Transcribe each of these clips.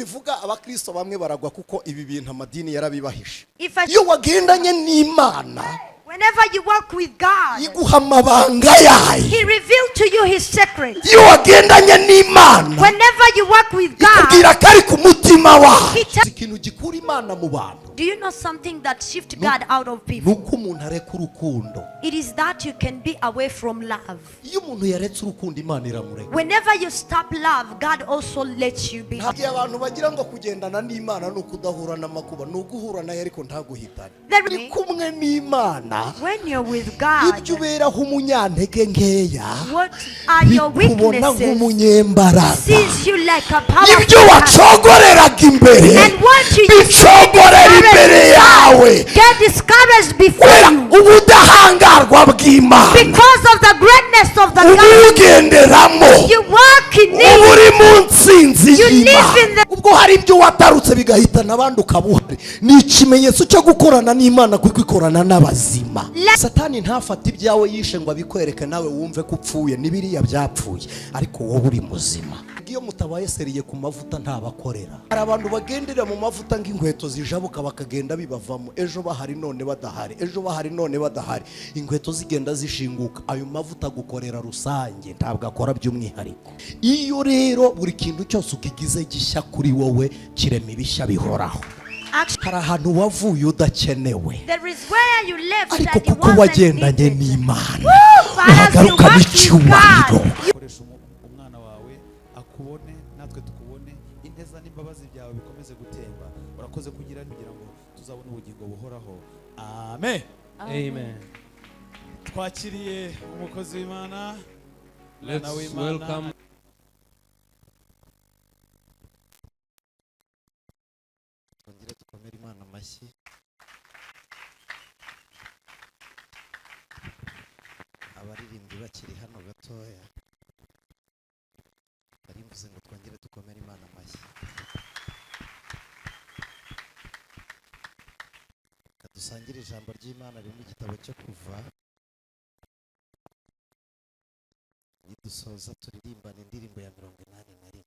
mbivuga abakristo bamwe baragwa kuko ibi bintu amadini yarabibahishe. Iyo wagendanye n'Imana, whenever you walk with God, iguha amabanga yayo. He revealed to you His secrets. Iyo wagendanye n'Imana, whenever you walk with God, ikubwira kari ku mutima wawe. Ikintu gikura Imana mu bantu. Do you know something that shifts God out of people? Nuko umuntu areka urukundo. It is that you can be away from love. Iyo umuntu yaretse urukundo Imana iramureka. Whenever you stop love, God also lets you be. Ntabwo abantu bagira ngo kugendana n'Imana no kudahura n'amakuba, no guhura nayo ariko ntaguhitane. Uri kumwe n'Imana. When you're with God, ibyo uberaho umunyantege nkeya, what are your weaknesses? Sees you like a powerful. Ibyo wacogoreraga imbere, and what you bicogorera imbere yawe. Get discouraged before you. Ubudahangarwa bw'Imana. Because of the greatness of the God. Ubugenderamo. You walk in it. Uri mu nsinzi y'Imana. Ubwo hari ibyo watarutse bigahitana abandi ukabuhari. Ni ikimenyetso cyo gukorana n'Imana kuko ikorana n'abazima. Satani ntafata ibyawe yishe ngo abikwereke nawe wumve ko upfuye, nibiriya byapfuye, ariko wowe uri muzima. Iyo mutabaye seriye ku mavuta ntabakorera. Hari abantu bagendera mu mavuta ng'inkweto zijabuka bakagenda bibavamo, ejo bahari none badahari, ejo bahari none badahari, inkweto zigenda zishinguka. Ayo mavuta gukorera rusange, ntabwo akora by'umwihariko. Iyo rero buri kintu cyose ukigize gishya kuri wowe, kirema ibishya bihoraho. Hari ahantu wavuye udakenewe, ariko kuko wagendanye n'Imana uhagaruka n'icyubahiro. Umwana wawe akubone, natwe tukubone, inteza n'imbabazi byawe bikomeze gutemba. Urakoze kugira ngo tuzabone ubugingo buhoraho. Amen. Amen. Twakiriye umukozi w'Imana. Let's welcome. Twongere dukomere Imana amashyi. Abaririmbyi bakiri hano gatoya, barimvuze ngo twongere dukomere Imana amashyi. Kadusangire ijambo ry'Imana riri mu gitabo cyo Kuva. Nidusoza turirimbana indirimbo ya 81.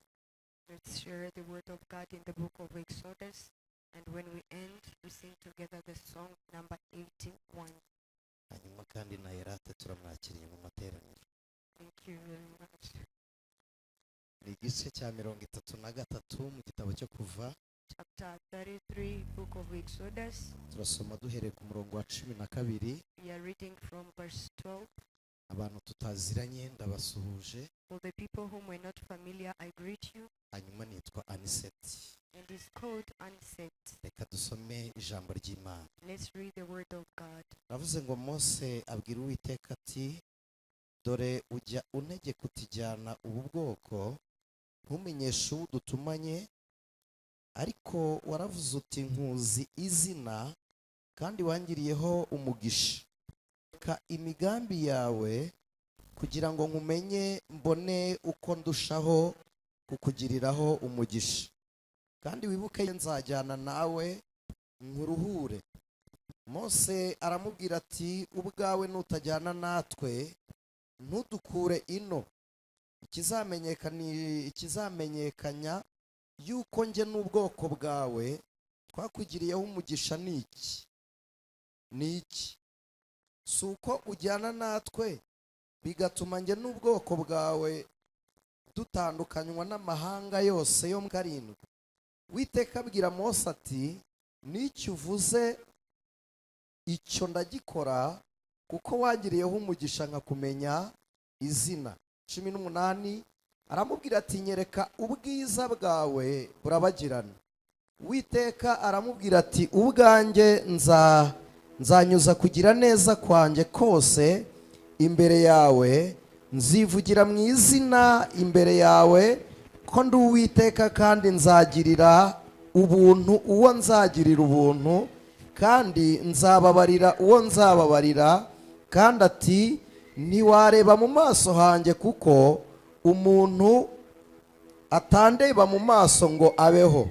Let's share the word of God in the book of Exodus, and when we end, we sing together the song number 81. Hanyuma kandi na Yerate turamwakiriye mu materaniro. Thank you very much. Ni igice cya 33 mu gitabo cyo Kuva. Chapter 33, book of Exodus. Turasoma duhereye ku murongo wa 12. We are reading from verse 12. Abantu tutaziranye ndabasuhuje. For the people whom we're not familiar, I greet you. Hanyuma nitwa Aniset. And is called Aniset. Reka dusome ijambo ry'Imana. Let's read the word of God. Navuze ngo Mose abwira Uwiteka ati, dore ujya untegeka utijyana ubu bwoko, ntumenyeshe udutumanye, ariko waravuze uti nkuzi izina kandi wangiriyeho umugisha. Ka imigambi yawe kugira ngo nkumenye, mbone uko ndushaho kukugiriraho umugisha. Kandi wibuke nzajyana nawe nkuruhure. Mose aramubwira ati, ubwawe nutajyana natwe ntudukure ino. Ikizamenyekanya yuko nje n'ubwoko bwawe twakugiriyeho umugisha ni iki? Si uko ujyana natwe bigatuma nje n'ubwoko bwawe dutandukanywa n'amahanga yose yo mu karindwi. Uwiteka abwira Mose ati, n'icyo uvuze icyo ndagikora, kuko wangiriyeho umugisha nkakumenya izina. 18 aramubwira ati, nyereka ubwiza bwawe burabagirana. Uwiteka aramubwira ati, ubwanjye nzanyuza kugira neza kwanjye kose imbere yawe, nzivugira mu izina imbere yawe ko ndi Uwiteka, kandi nzagirira ubuntu uwo nzagirira ubuntu, kandi nzababarira uwo nzababarira. Kandi ati, ntiwareba mu maso hanjye, kuko umuntu atandeba mu maso ngo abeho.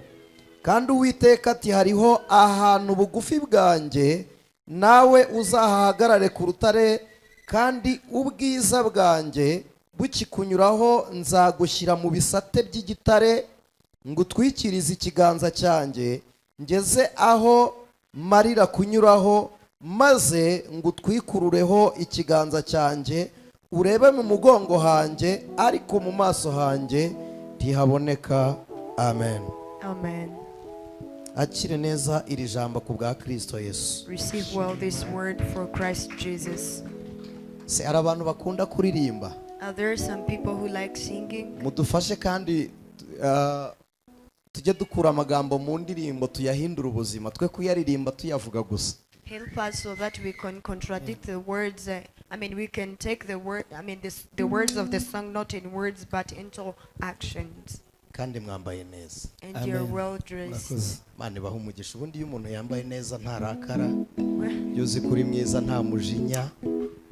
Kandi Uwiteka ati, hariho ahantu bugufi bwanjye, nawe uzahahagarare ku rutare, kandi ubwiza bwanjye bukikunyuraho nzagushyira mu bisate by'igitare, ngutwikirize ikiganza cyanjye ngeze aho marira kunyuraho, maze ngutwikurureho ikiganza cyanjye, urebe mu mugongo hanjye ariko mu maso hanjye ntihaboneka. Amen. Amen. Akire neza iri jambo ku bwa Kristo Yesu. Receive well this word for Christ Jesus. Se hari abantu bakunda kuririmba. Are there some people who like singing? Mudufashe kandi tujye dukura amagambo mu ndirimbo tuyahindura ubuzima, twe kuyaririmba tuyavuga gusa. Help us so that we can contradict the words. We can take the word. The words of the song not in words but into actions. Kandi mwambaye neza. And you're well dressed. Mane baha umugisha. Ubundi iyo umuntu yambaye neza ntarakara, yuzi kuri mwiza nta mujinya.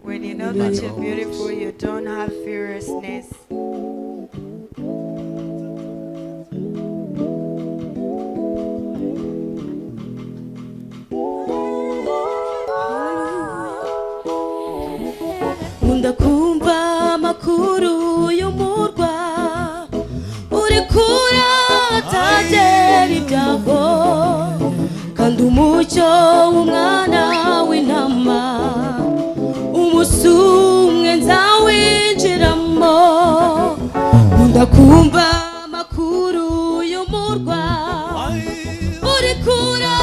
When you know that you're beautiful, you don't have fierceness. Ndakumva amakuru y'umurwa uri kura atagera ibyago, kandi umucyo w'umwana w'intama umunsi umwe nzawinjiramo. Ndakumva amakuru y'umurwa uri kura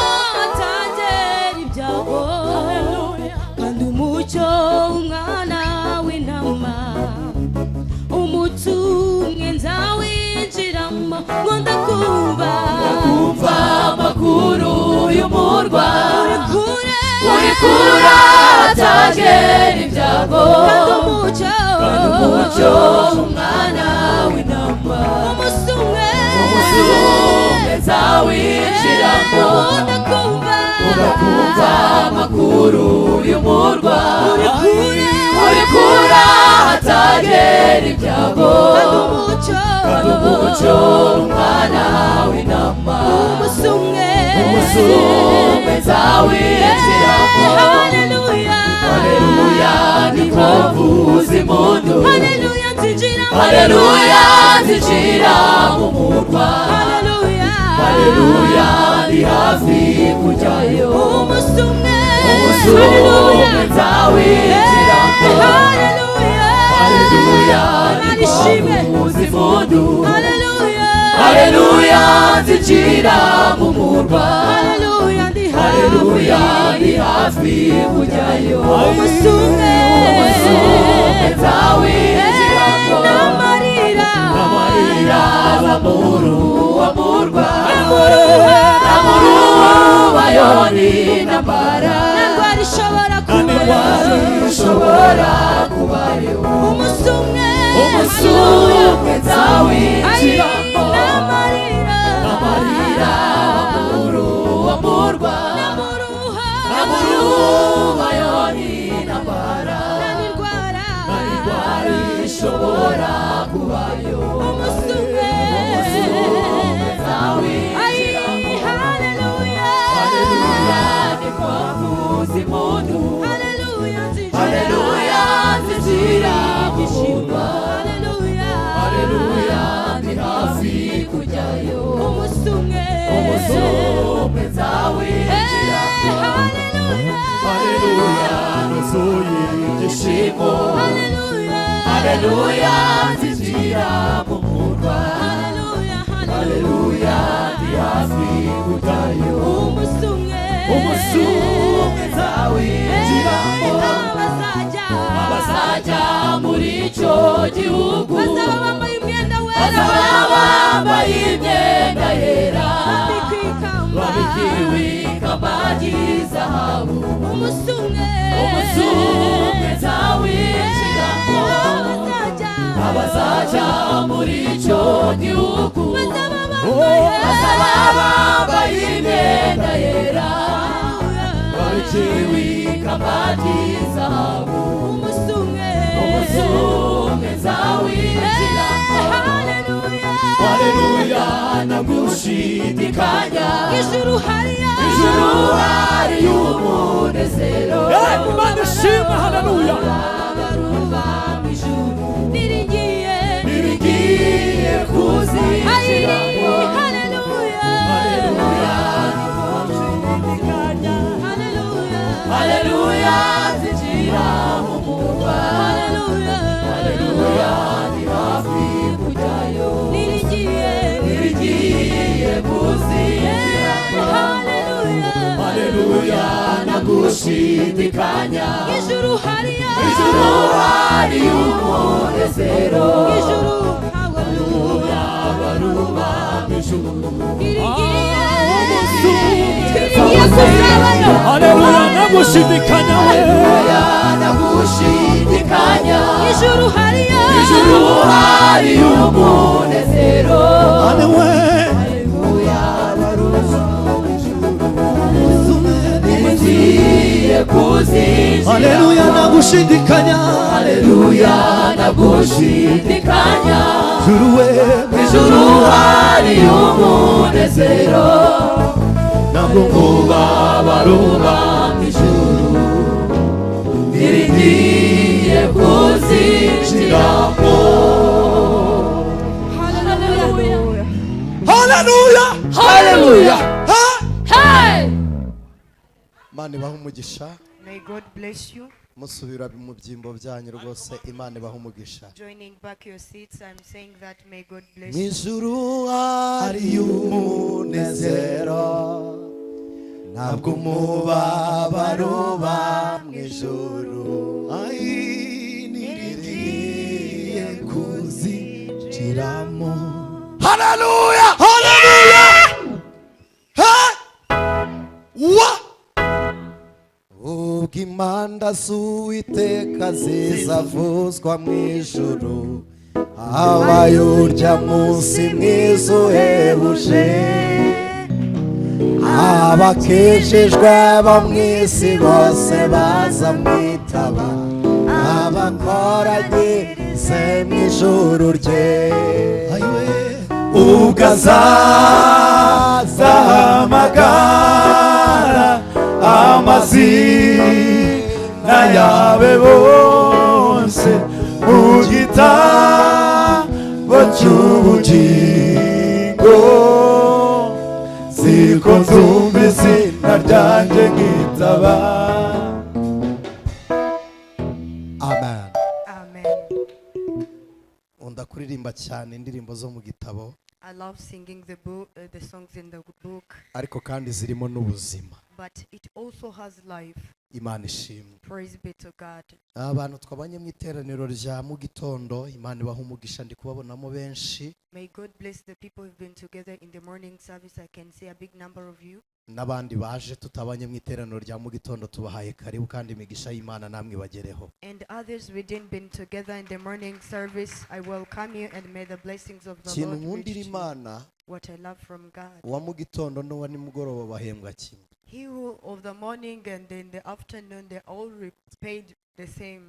atagera ibyago, kandi umucyo w'umwana umutumwe nzawinjiramo. Ngo ndakumva amakuru y'umurwa uri kura atagera ibyago, kandi umucyo w'umwana w'intama umunsi umwe nzawinjiramo. Ndakumva amakuru y'umurwa uri kura atagera ibyago, kandi umucyo w'umwana w'intama umunsi umwe nzawinjiramo. Haleluya niko mvuza impundu, haleluya nzinjira mu murwa, haleluya ndi hafi kujyayo, umunsi umwe nzawinjiramo. Haleluya niko mvuza impundu, haleluya nzinjira mu murwa, haleluya ndi hafi kujyayo, umunsi umwe nzawinjiramo. N'amarira bamuru wamurwa, n'amurubayoni n'ambara, n'indwara ishobora kubayo, umunsi umwe nzawinjiramo. N'amarira bamuru wamurwa, n'amurubayoni n'ambara, n'indwara ishobora kubayo, umunsi umwe nzawinjiramo. Haleluya niko mvuza impundu, haleluya nzinjira mu murwa, haleluya ndi hafi kujyayo, umunsi umwe nzawinjiramo. Haleluya nuzuye ibyishimo, haleluya nzinjira mu murwa, haleluya ndi hafi kujyayo, umunsi umwe nzawinjiramo. Abazajya muri icyo gihugu bazaba bambaye imyenda yera, babikiwe ikamba ry'izahabu, umunsi umwe nzawinjiramo. Abazajya muri icyo gihugu bazaba bambaye imyenda yera, babikiwe ikamba ry'izahabu, umunsi umwe nzawinjiramo. Haleluya nagushidikanya, ijuru hari umunezero, Imana ishimwe. Haleluya nirigiye kuzinjiramo. gushidikanya ijuru hariya ijuru hari umunezero ijuru haleluya baruba ijuru irigiye kuzabayo haleluya nagushidikanya haleluya nagushidikanya ijuru hariya ijuru hari umunezero haleluya baruba ngiye kuzinjira haleluya nagushidikanya haleluya nagushidikanya ijuru we ijuru hari umunezero ntabwo mubabaruba ijuru ngiye kuzinjiramo haleluya haleluya haleluya hey Imana ibahe umugisha May God bless you. musubira mu byimbo byanyu rwose Imana ibahe umugisha Joining back your seats, I'm saying that may God bless mu you. ijuru hari umunezero ntabwo umubabaro uba mu ijuru nirigiye kuzinjiramo haleluya haleluya wa ubwo impanda z'Uwiteka zizavuzwa mu ijuru habaye urya munsi mwiza uhebuje abakijijwe bo mu isi bose bazamwitaba abakoranyirize mu ijuru rye ubwo azahamagara amazina yawe bose mu gitabo cy'ubugingo ziko nzumva izina ryanjye nkitaba amen Amen. nkunda kuririmba cyane indirimbo zo mu gitabo I love singing the songs in the book, ariko kandi zirimo n'ubuzima but it also has life. Imana ishimwe Praise be to God. abantu twabanye mu iteraniro rya mu gitondo Imana ibaha umugisha ndi kubabonamo benshi May God bless the people who've been together in the morning service. I can see a big number of you. n'abandi baje tutabanye mu iteraniro rya mu gitondo tubahaye karibu kandi imigisha y'Imana namwe bagereho And others we didn't been together in the morning service. I welcome you and may the blessings of the ikintu Lord reach nkundira you. Imana What I love from God. uwa mu gitondo n'uwa nimugoroba bahembwa kimwe He who of the morning and in the afternoon they all paid the same.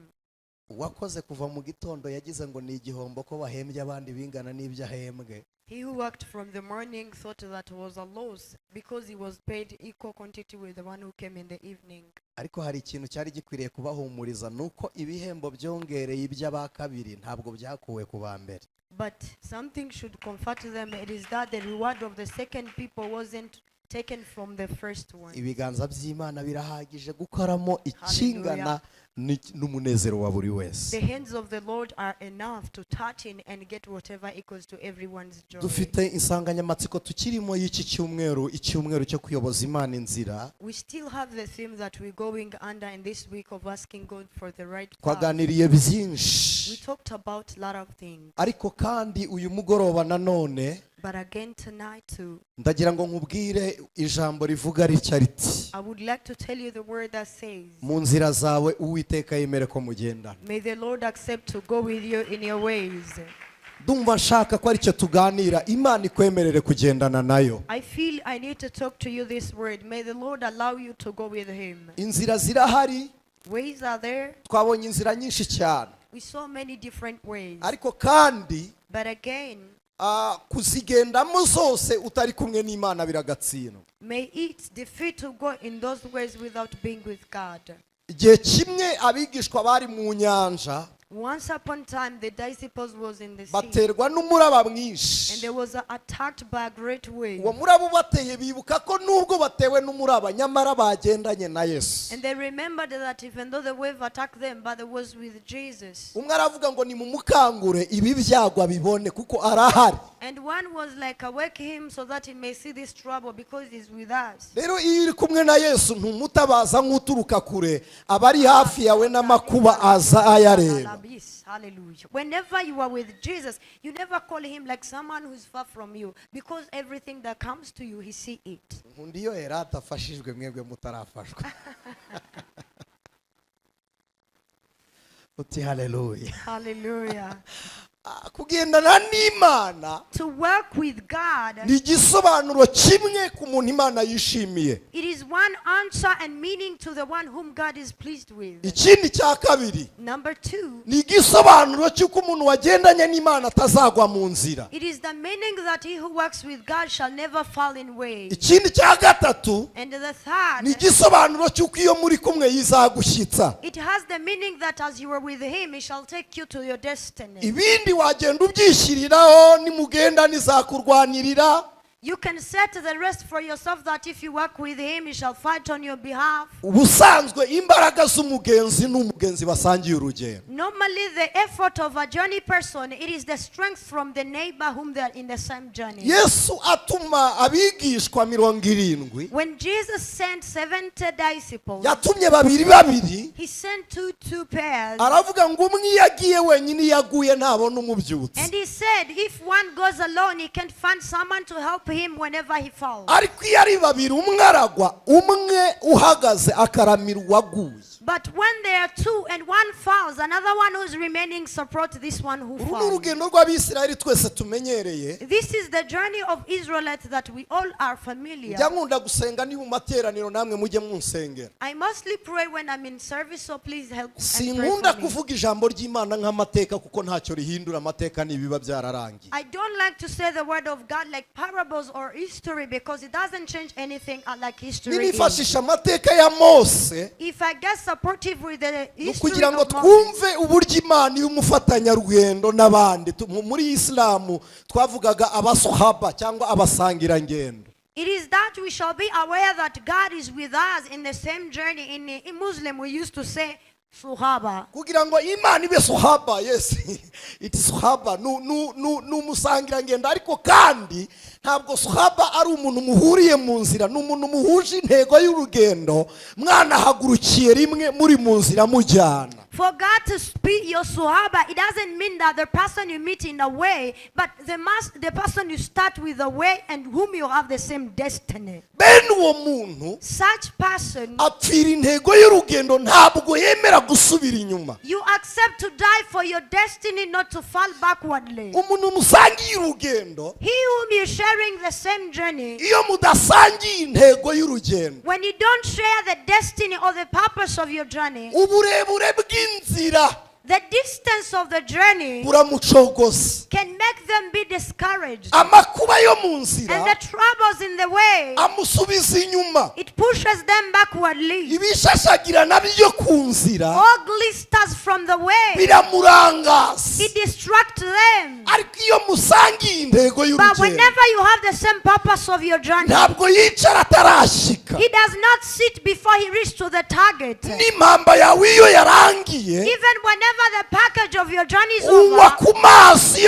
uwakoze kuva mu gitondo yagize ngo ni igihombo ko bahembye abandi bingana n'ibyo ahembwe He who worked from the morning thought that was a loss because he was paid equal quantity with the one who came in the evening. ariko hari ikintu cyari gikwiriye kubahumuriza nuko ibihembo byongereye iby'aba kabiri ntabwo byakuwe ku ba mbere But something should comfort them. It is that the reward of the second people wasn't taken from the first one. ibiganza by'Imana birahagije gukoramo ikingana n'umunezero wa buri wese The hands of the Lord are enough to touch in and get whatever equals to everyone's joy. dufite insanganyamatsiko tukirimo y'iki cyumweru icyumweru cyo kuyoboza Imana inzira We still have the theme that we're going under in this week of asking God for the right path. twaganiriye We byinshi talked about a lot of things. ariko kandi uyu mugoroba nanone But again tonight too, ndagira ngo nkubwire ijambo rivuga ritya riti I would like to tell you the word that says, mu nzira zawe Uwiteka yemere ko mugendana may the Lord accept to go with you in your ways. ndumva nshaka ko aricyo tuganira Imana ikwemerere kugendana nayo I feel I need to talk to you this word. May the Lord allow you to go with him. inzira zirahari Ways are there. twabonye inzira nyinshi cyane We saw many different ways. ariko kandi But again, kuzigendamo zose utari kumwe n'Imana biragatsindwa may it defeat to go in those ways without being with God. igihe kimwe abigishwa bari mu nyanja Once upon a time, the disciples was in the sea, baterwa n'umuraba and mwinshi. they was attacked by a great wave. Uwo muraba ubateye bibuka ko nubwo batewe n'umuraba nyamara bagendanye na Yesu. And they remembered that even though the wave attacked them, but they was with Jesus. Umwe aravuga ngo nimumukangure ibi byagwa bibone kuko arahari. And one was like, awake him so that he may see this trouble because he's with us. Rero iyo uri kumwe na Yesu ntumutabaza nk'uturuka kure, abari hafi yawe n'amakuba aza ayareba. Hallelujah. Whenever you are with Jesus, you never call him like someone who's far from you, because everything that comes to you, he see it. Nkundiyo era atafashijwe mwebwe mutarafashwa. Uti hallelujah. Hallelujah. Kugendana n'Imana To work with God, ni igisobanuro kimwe ku muntu Imana yishimiye. it is one answer and meaning to the one whom God is pleased with. Ikindi cya kabiri Number two, ni igisobanuro cy'uko umuntu wagendanye n'Imana atazagwa mu nzira. it is the meaning that he who works with God shall never fall in ways. Ikindi cya gatatu And the ni third, igisobanuro cy'uko iyo muri kumwe yizagushyitsa. it has the meaning that as you are with him, he shall take you to your destiny. Ibindi wagenda ubyishyiriraho nimugenda nizakurwanirira. You can set the rest for yourself that if you work with him, he shall fight on your behalf. Ubusanzwe imbaraga z'umugenzi n'umugenzi basangiye urugendo. Normally, the effort of a journey person, it is the strength from the neighbor whom they are in the same journey. Yesu atuma abigishwa 70. When Jesus sent 70 disciples, Yatumye babiri. he sent two pairs. Aravuga ngo umwe yagiye wenyine yaguye ntabona umubyutsi. And he said, if one goes alone, he can find someone to help him whenever he falls. Ariko iyo ari babiri umwe aragwa umwe uhagaze akaramira uwaguye. But when there are two and one falls, another one who's remaining support this one who Uru ni falls. urugendo rw'Abisirayeli twese tumenyereye. This is the journey of Israelites that we all are familiar. Njya nkunda gusenga ni mu materaniro namwe mujye munsengera. I mostly pray when I'm in service, so please help and pray Sinkunda for me. kuvuga ijambo ry'Imana nk'amateka kuko ntacyo rihindura, amateka nibiba byararangiye. I don't like to say the word of God like parables or history because it doesn't change anything like history is. Nifashisha amateka ya Mose If I get supportive with the history kugira ngo of Moses, twumve uburyo Imana y'umufatanyarugendo n'abandi. Muri Islamu twavugaga abasuhaba cyangwa abasangirangendo. it is that we shall be aware that God is with us in the same journey. In Muslim, we used to say Suhaba. Kugira ngo Imana ibe suhaba, yes, it is suhaba, n'umusangirangendo, ariko kandi ntabwo suhaba ari umuntu muhuriye mu nzira, n'umuntu muhuje intego y'urugendo, mwanahagurukiye rimwe muri mu nzira mujyana. For God to speak your Suhaba, it doesn't mean that the person you meet in a way, but the person you start with a way and whom you have the same destiny. Bene uwo muntu Such person, apfira intego y'urugendo, ntabwo yemera gusubira inyuma. you accept to die for your destiny, not to fall backwardly. Umuntu musangiye urugendo, He whom you're sharing the same journey, iyo mudasangiye intego y'urugendo, when you don't share the destiny or the purpose of your journey, uburebure bw'inzira the distance of the journey buramucogoza. can make them be discouraged. Amakuba yo mu And nzira the troubles in the way, amusubiza inyuma. it pushes them backwardly. Ibishashagirana byo ku nzira All glisters from the way, biramurangaza. it distracts them. Ariko iyo musangiye intego But y'urugendo, whenever you have the same purpose of your journey, ntabwo yicara atarashika. he does not sit before he reaches to the target. N'impamba yawe iyo yarangiye, Even whenever the package of your journey is unywa over, ku mazi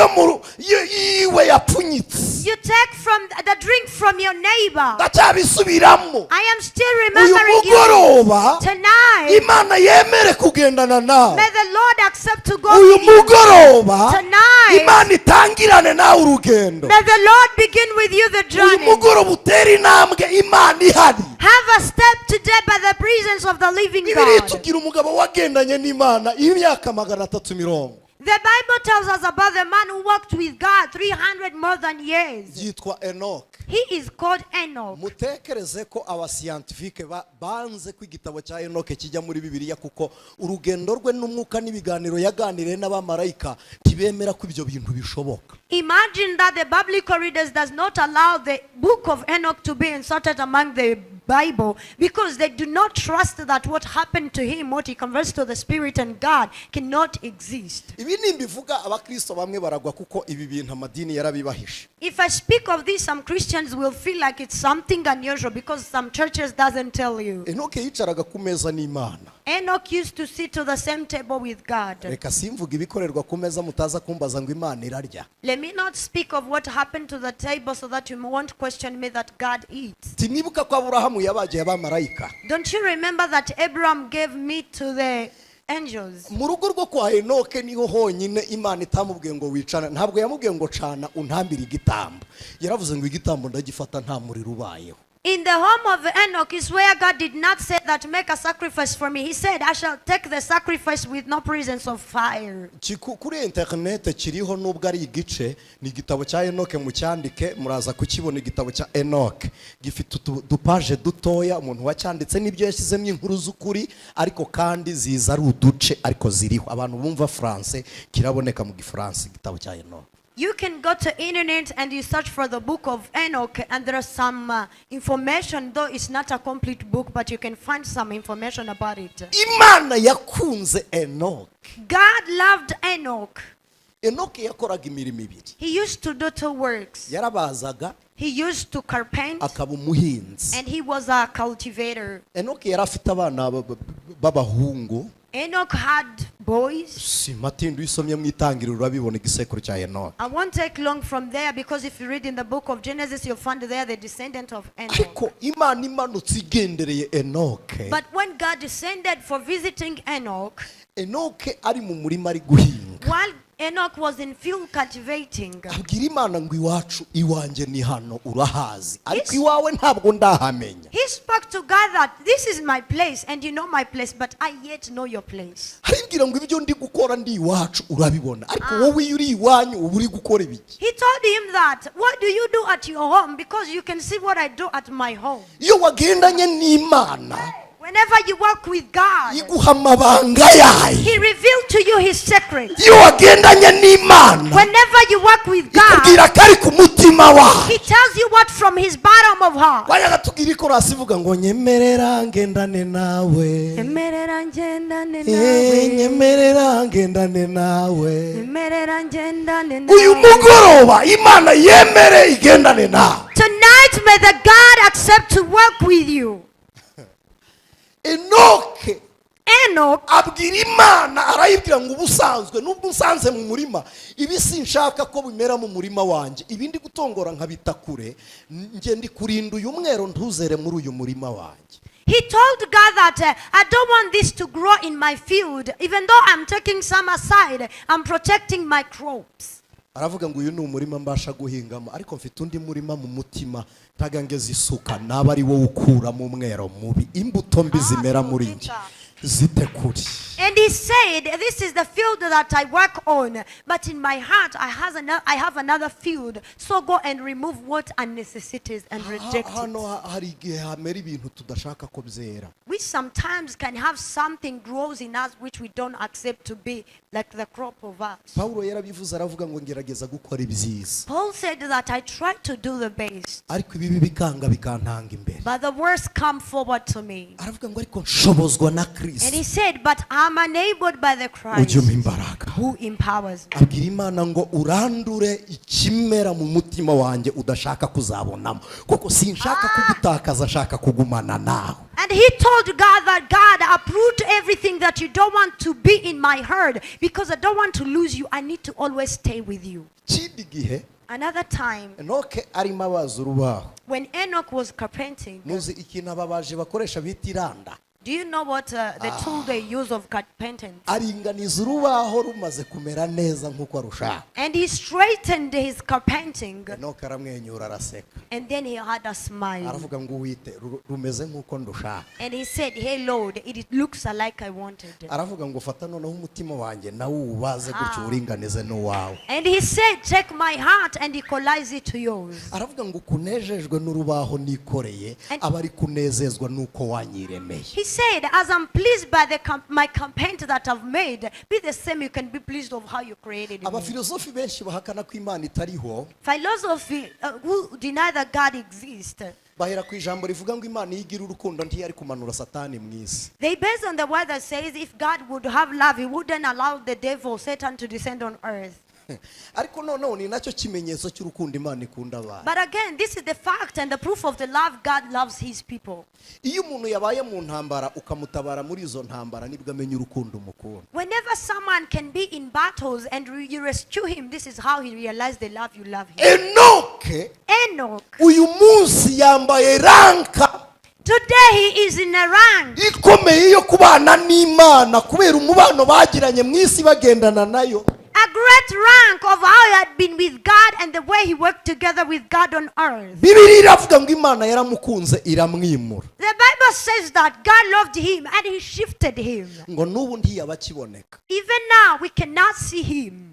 yiwe yapfunyitse. you take from the drink from your neighbor. Ndacyabisubiramo. I am still Uyu remembering you mugoroba tonight. Imana yemere kugendana nawe. May the Lord accept to go Uyu with you mugoroba tonight. Imana itangirane nawe urugendo. May the Lord begin with you the Uyu journey. mugoroba utera intambwe Imana ihari. Have a step today by the presence of the living Bibiliya God. itubwira umugabo wagendanye n'Imana imyaka 330. The Bible tells us about the man who walked with God 300 more than years. Yitwa Enoch. He is called Enoch. Mutekereze ko abascientifique banze ko igitabo cya Enoch kijya muri Bibiliya kuko urugendo rwe n'umwuka n'ibiganiro yaganiriye n'abamarayika ntibemera ko ibyo bintu bishoboka. Imagine that the biblical readers does not allow the book of Enoch to be inserted among the Bible because they do not trust that what happened to him, what he conversed to the Spirit and God, cannot exist. ibi nimbivuga abakristo bamwe baragwa kuko ibi bintu amadini yarabibahishe. If I speak of this, some Christians will feel like it's something unusual because some churches doesn't tell you. Enoke yicaraga ku meza n'Imana. Enoch used to sit to the same table with God. Reka simvuga ibikorerwa ku meza mutaza kumbaza ngo Imana irarya. Let me not speak of what happened to the table so that you won't question me that God eats. Tinibuka ko Aburahamu yabagiye abamarayika. Don't you remember that Abraham gave meat to the angels? Mu rugo rwo kwa Enoke niho honyine Imana itamubwiye ngo wicana, ntabwo yamubwiye ngo cana untambira igitambo. Yaravuze ngo igitambo ndagifata nta muriro ubayeho. In the home of Enoch is where God did not say that make a sacrifice for me. He said, I shall take the sacrifice with no presence of fire. Kuri internet kiriho nubwo ari igice ni igitabo cya Enoke mu cyandike muraza kukibona igitabo cya Enoke gifite dupaje dutoya umuntu wacyanditse nibyo yashyizemo inkuru z'ukuri ariko kandi ziza ari uduce ariko ziriho abantu bumva France kiraboneka mu gifaransa igitabo cya Enoke. You can go to internet and you search for the book of Enoch and there is some information, though it's not a complete book, but you can find some information about it. Imana yakunze Enoke. God loved Enoch. Enoke yakoraga imirimo ibiri. He used to do two works. Yarabazaga He used to carpent akaba umuhinzi. and he was a cultivator. Enoke yari afite abana b'abahungu. Enoch had boys. Si matindu isomye mu itangiriro urabibona igisekuru cya Enoke. I won't take long from there because if you read in the book of Genesis, you'll find there the descendant of Enoch. Ariko Imana imanutse igendereye Enoke. But when God descended for visiting Enoch, Enoke ari mu murima ari guhinga. while Enoch was in field cultivating, Abwira Imana ngo iwacu iwanje ni hano urahazi ariko iwawe ntabwo ndahamenya. he spoke to God that this is my place and you know my place, but I yet know your place. Aribwira ngo ibyo ndi gukora ndi iwacu urabibona ariko wowe uri iwanyu uba uri gukora ibiki. He told him that, what do you do at your home? Because you can see what I do at my home. Iyo wagendanye n'Imana Whenever you walk with God, iguha amabanga yayo. He revealed to you His secrets. Iyo wagendanye n'Imana Whenever you walk with God, ikubwira kari ku mutima wawe. He tells you what from His bottom of heart. Wayaga tugira ikorasi ivuga ngo nyemerera ngendane nawe. Nyemerera ngendane nawe. Nyemerera ngendane nawe. Nyemerera ngendane Uyu nawe. mugoroba Imana yemere igendane nawe. Tonight may the God accept to work with you. Enoke Enoch abwira Imana arayibwira ngo ubusanzwe nubwo unsanze mu murima ibi sinshaka ko bimera mu murima wanje ibindi gutongora nkabita kure nge ndi kurinda uyu mwero ntuzere muri uyu murima wanje. He told God that I don't want this to grow in my field. Even though I'm taking some aside, I'm protecting my crops. Aravuga ngo uyu ni umurima mbasha guhingamo ariko mfite undi murima mu mutima ntagangeze isuka naba ari wo ukura mu mwero mubi imbuto mbi zimera muri nje zite kuri. And he said, this is the field that I work on, but in my heart I have another field. So go and remove what unnecessities and reject Hano it. hari igihe hamera ibintu tudashaka ko byera. We sometimes can have something grows in us which we don't accept to be like the crop of us. Paulo yarabivuze aravuga ngo ngerageza gukora ibyiza Paul said that I try to do the best, ariko ibibi bikanga bikantanga imbere. but the worst come forward to me. Aravuga ngo ariko nshobozwa na And Kristo he said, but I'm enabled by the Christ ujya imbaraga. who empowers me. Abwira Imana ngo urandure ikimera mu mutima wanjye udashaka kuzabonamo kuko sinshaka kugutakaza nshaka kugumana nawe. And he told God that God uproot everything that you don't want to be in my herd because I don't want to lose you. I need to always stay with you. Kindi gihe Another time, Enoke arimo abaza urubaho when Enoch was carpenting, muzi ikintu ababaji bakoresha bita iranda. do you know what the tool they use of carpenting? Aringaniza urubaho rumaze kumera neza nk'uko arushaka. And he straightened his carpenting, Enoke aramwenyura araseka and then he had a smile. aravuga ngo uwite rumeze nk'uko ndushaka. And he said, hey Lord, it looks like I wanted. Aravuga ngo fata noneho umutima wanjye nawe uwubaze gutyo uringanize n'uwawe. And he said, take my heart and equalize it to yours. Aravuga ngo kunejejwe n'urubaho nikoreye And- aba ari kunezezwa nuko wanyiremeye. He said, as I'm pleased by my campaign that I've made, be the same you can be pleased of how you created me. abafilosofi benshi bahakana ko Imana itariho Philosophy who deny that God exists, bahera ku ijambo rivuga ngo Imana yigira urukundo ntiyari kumanura Satani mu isi. they base on the word that says if God would have love, he wouldn't allow the devil, Satan, to descend on earth. ariko noneho ni nacyo kimenyetso cy'urukundo Imana ikunda abantu. But again, this is the fact and the proof of the love God loves his people. iyo umuntu yabaye mu ntambara ukamutabara muri izo ntambara nibwo amenya urukundo umukunda. Whenever someone can be in battles and you rescue him, this is how he realized the love you love him. Enoke Enoch, uyu munsi yambaye ranka today he is in a rank ikomeye yo kubana n'Imana kubera umubano bagiranye mu isi bagendana nayo. a great rank of how he had been with God and the way he worked together with God on earth. Bibiliya iravuga ngo Imana yaramukunze iramwimura. The Bible says that God loved him and he shifted him. ngo n'ubu ntiyaba akiboneka. Even now we cannot see him.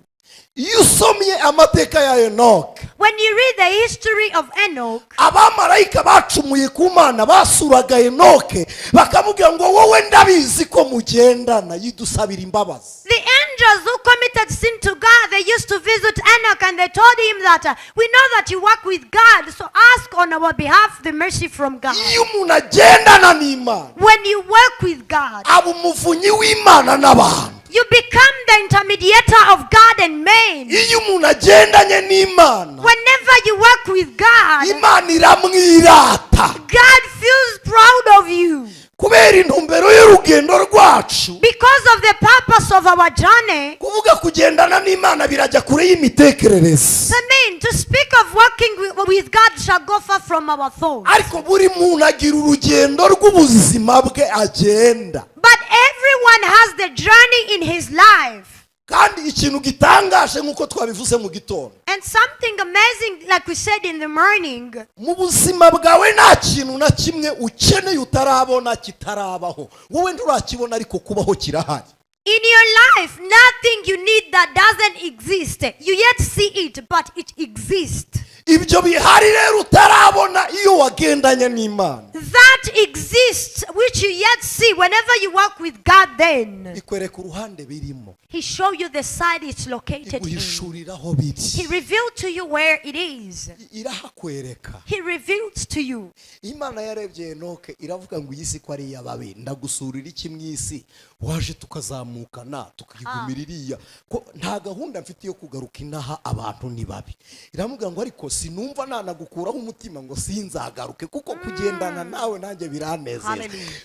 iyo usomye amateka ya Enoke When you read the history of Enoch, abamarayika bacumuye ku Mana basuraga Enoke bakamubwira ngo wowe ndabizi ko mugendana yidusabira imbabazi. the angels who committed sin to God, they used to visit Enoch and they told him that we know that you work with God, so ask on our behalf the mercy from God. iyo umuntu agendana n'Imana When you work with God, aba umuvunyi w'Imana n'abantu. you become the intermediator of God and man. iyo umuntu agendanye n'Imana Whenever you work with God, Imana iramwirata God feels proud of you. kubera intumbero y'urugendo rwacu. Because of the purpose of our journey, kuvuga kugendana n'Imana birajya kure y'imitekerereze. I mean, to speak of working with God shall go far from our thoughts. ariko buri muntu agira urugendo rw'ubuzima bwe agenda. But everyone has the journey in his life. kandi ikintu gitangaje nk'uko twabivuze mu gitondo, And something amazing, like we said in the morning, mu buzima bwawe nta kintu na kimwe ukeneye utarabona kitarabaho. wowe nturakibona ariko kubaho kirahari. in your life, nothing you need that doesn't exist. You yet see it, but it exists. ibyo bihari rero utarabona iyo wagendanye n'Imana. That exists, which you yet see whenever you walk with God, then ikwereka uruhande birimo, He show you the side it's located in. iguhishurira aho biri, He revealed to you where it is. irahakwereka. He reveals to you. Imana yarebye Enoke iravuga ngo iyi si ko ari iy'ababi, ndagusurira iki mu isi waje tukazamukana tukigumira iriya ko nta gahunda mfite yo kugaruka inaha abantu ni babi. iramubwira ngo ariko sinumva nanagukuraho umutima ngo sinzagaruke kuko kugendana nawe nanjye biranezeza.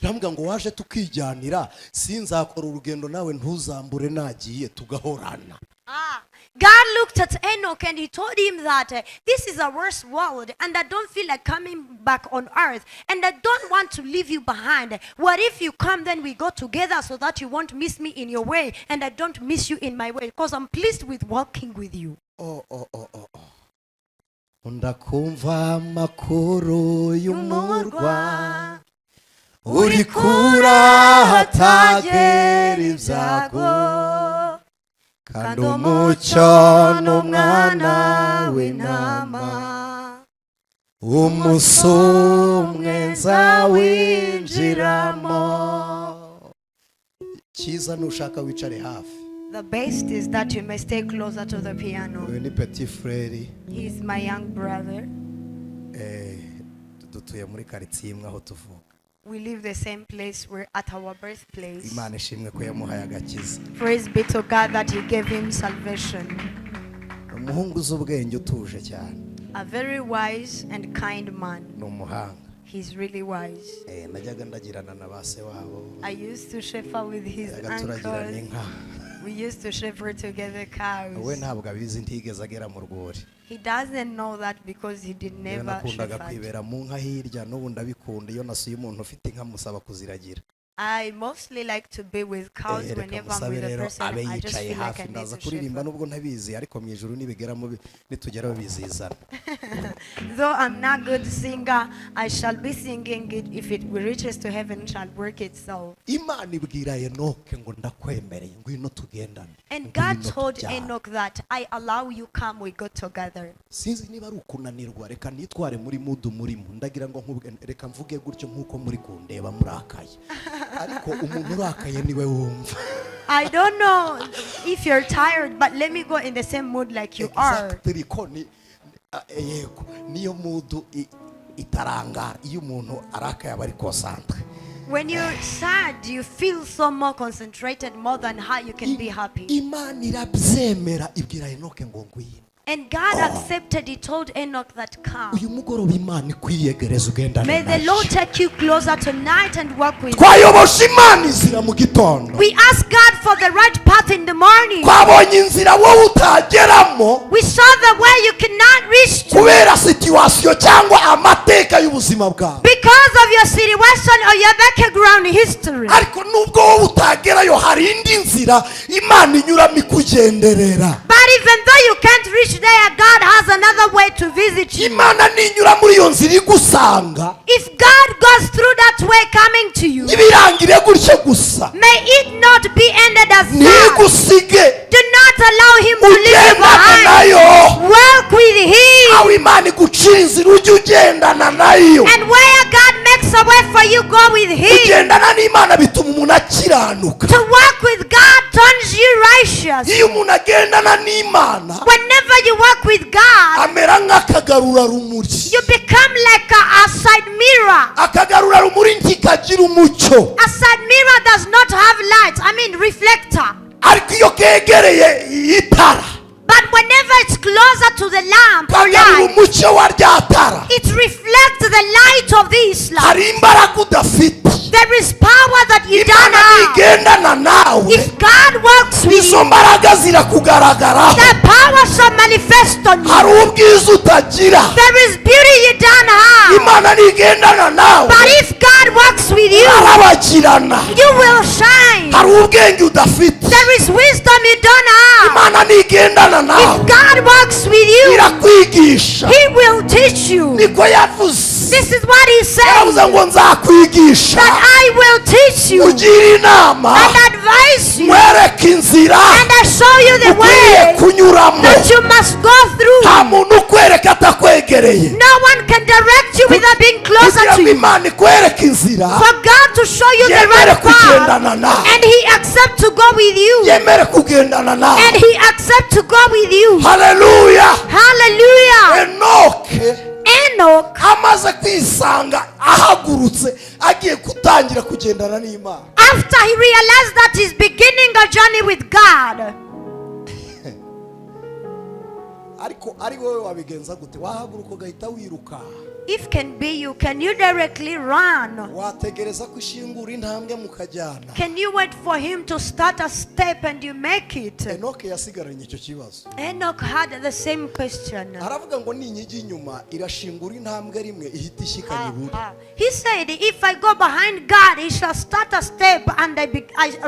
iramubwira ngo waje tukijyanira sinzakora urugendo nawe ntuzambure nagiye tugahorana. God looked at Enoch and he told him that this is a worse world and I don't feel like coming back on earth and I don't want to leave you behind. What if you come, then we go together so that you won't miss me in your way and I don't miss you in my way, because I'm pleased with walking with you. Ndakumva amakuru y'umurwa uri kura hatagera ibyago kandi umucyo n'umwana w'intama umusumwe nzawinjiramo. cyiza nushaka wicare hafi. The best is that you may stay closer to the piano. uyu ni petit frere. He is my young brother. dutuye muri karitsiye imwe aho tuvuka. We live the same place. We're at our birthplace. Imana ishimwe ko yamuhaye agakiza. Praise be to God that He gave him salvation. umuhungu uzi ubwenge utuje cyane. A very wise and kind man. ni umuhanga. He's really wise. najyaga ndagirana na base wabo. I used to shepherd with his turagirana uncle. inka. We used to shepherd together cows. we ntabwo abizi ntigeze agera mu rwuri. He doesn't know that because he did Iyo never nakundaga shepherd. kwibera mu nka hirya n'ubu ndabikunda iyo nasuye umuntu ufite inka musaba kuziragira. I mostly like to be with cows reka whenever I'm musabe with a rero person. abe I just yicaye feel like I hafi need ndaza to kuririmba shepherd. nubwo ntabizi ariko mu ijuru nibigeramo nitugeraho bizizana. Though I'm not good singer, I shall be singing it. If it reaches to heaven, it shall work itself. Imana ibwira Enoke ngo ndakwemereye ngwino tugendane. And God ngwino told tujyane. Enoch that I allow you come, we go together. sinzi niba ari ukunanirwa reka nitware muri mudu murimo ndagira ngo reka mvuge gutyo nk'uko muri kundeba murakaye. ariko umuntu urakaye niwe wumva. I don't know if you're tired, but let me go in the same mood like you are. Exactly ko ni yego niyo mood itarangara iyo umuntu arakaye aba ari concentre. When you're sad, you feel so more concentrated more than how you can be happy. Imana irabyemera ibwira Enoke ngo ngwino. And God accepted, He told Enoch that come. Uyu mugoroba Imana ikwiyegereza ugenda. May the Lord take you closer tonight and walk with you. Twayobosha Imana inzira mu gitondo. We ask God for the right path in the morning. Twabonye inzira wowe utageramo. We saw the way you cannot reach to Kubera situation cyangwa amateka y'ubuzima bwawe. because of your situation or your background history. Ariko nubwo wowe utagerayo hari indi nzira Imana inyuramo ikugenderera. But even though you can't reach there, God has another way to visit you. Imana ninyura muri iyo nzira igusanga. If God goes through that way coming to you, Ntibirangire gutyo gusa. may it not be ended as that. Ntigusige. Do not allow Him to leave you Ugendana behind. nayo. Walk with Him. Aho Imana igucira inzira ujye ugendana nayo. And where God makes a way for you, go with Him. Ugendana n'Imana bituma umuntu akiranuka. To walk with God turns you righteous. Iyo umuntu agendana n'Imana Whenever you walk with God, amera nk'akagarura rumuri. you become like a side mirror. Akagarura rumuri ntikagira umucyo. A side mirror does not have light, reflector. Ariko iyo kegereye itara But whenever it's closer to the lamp or kagarura light, umucyo wa rya tara. it reflects the light of this light. Hari imbaraga udafite. There is power that you don't Imana have. nigendana nawe. If God works with Izo you, mbaraga zirakugaragaraho. the power shall manifest on Hari you. ubwiza utagira. There is beauty you don't have. Imana nigendana nawe. But if God works with you, Arabagirana. you will shine. Hari ubwenge udafite. There is wisdom you don't have. Imana nigendana nawe. If God works with you, Irakwigisha. He will teach you. Niko yavuze. This is what He Yaravuze says, ngo nzakwigisha. that I will teach you and Ugira inama. advise you Mwereke inzira. and I show you the Ukwiye way kunyuramo. that you must go through. Nta muntu ukwereka atakwegereye. No one can direct you without being closer Kugira to ngo you. Imana ikwereke inzira. For God to show you the Yemere right path, kugendana nawe. and He accepts to go with you, Yemere kugendana nawe. and He accepts to go with you. Haleluya. Hallelujah. Enoke Enoch, amaze kwisanga ahagurutse agiye gutangira kugendana n'Imana. after he realized that he's beginning a journey with God, Ariko ari wowe wabigenza gute? Wahaguruka ugahita wiruka. if can be you, can you directly run? Wategereza ko ishingura intambwe mukajyana. Can you wait for him to start a step and you make it? Enoke yasigaranye icyo kibazo. Enoch had the same question. Aravuga ngo ninyijya inyuma irashingura intambwe rimwe ihita ishikana iburi. He said, if I go behind God, He shall start a step and I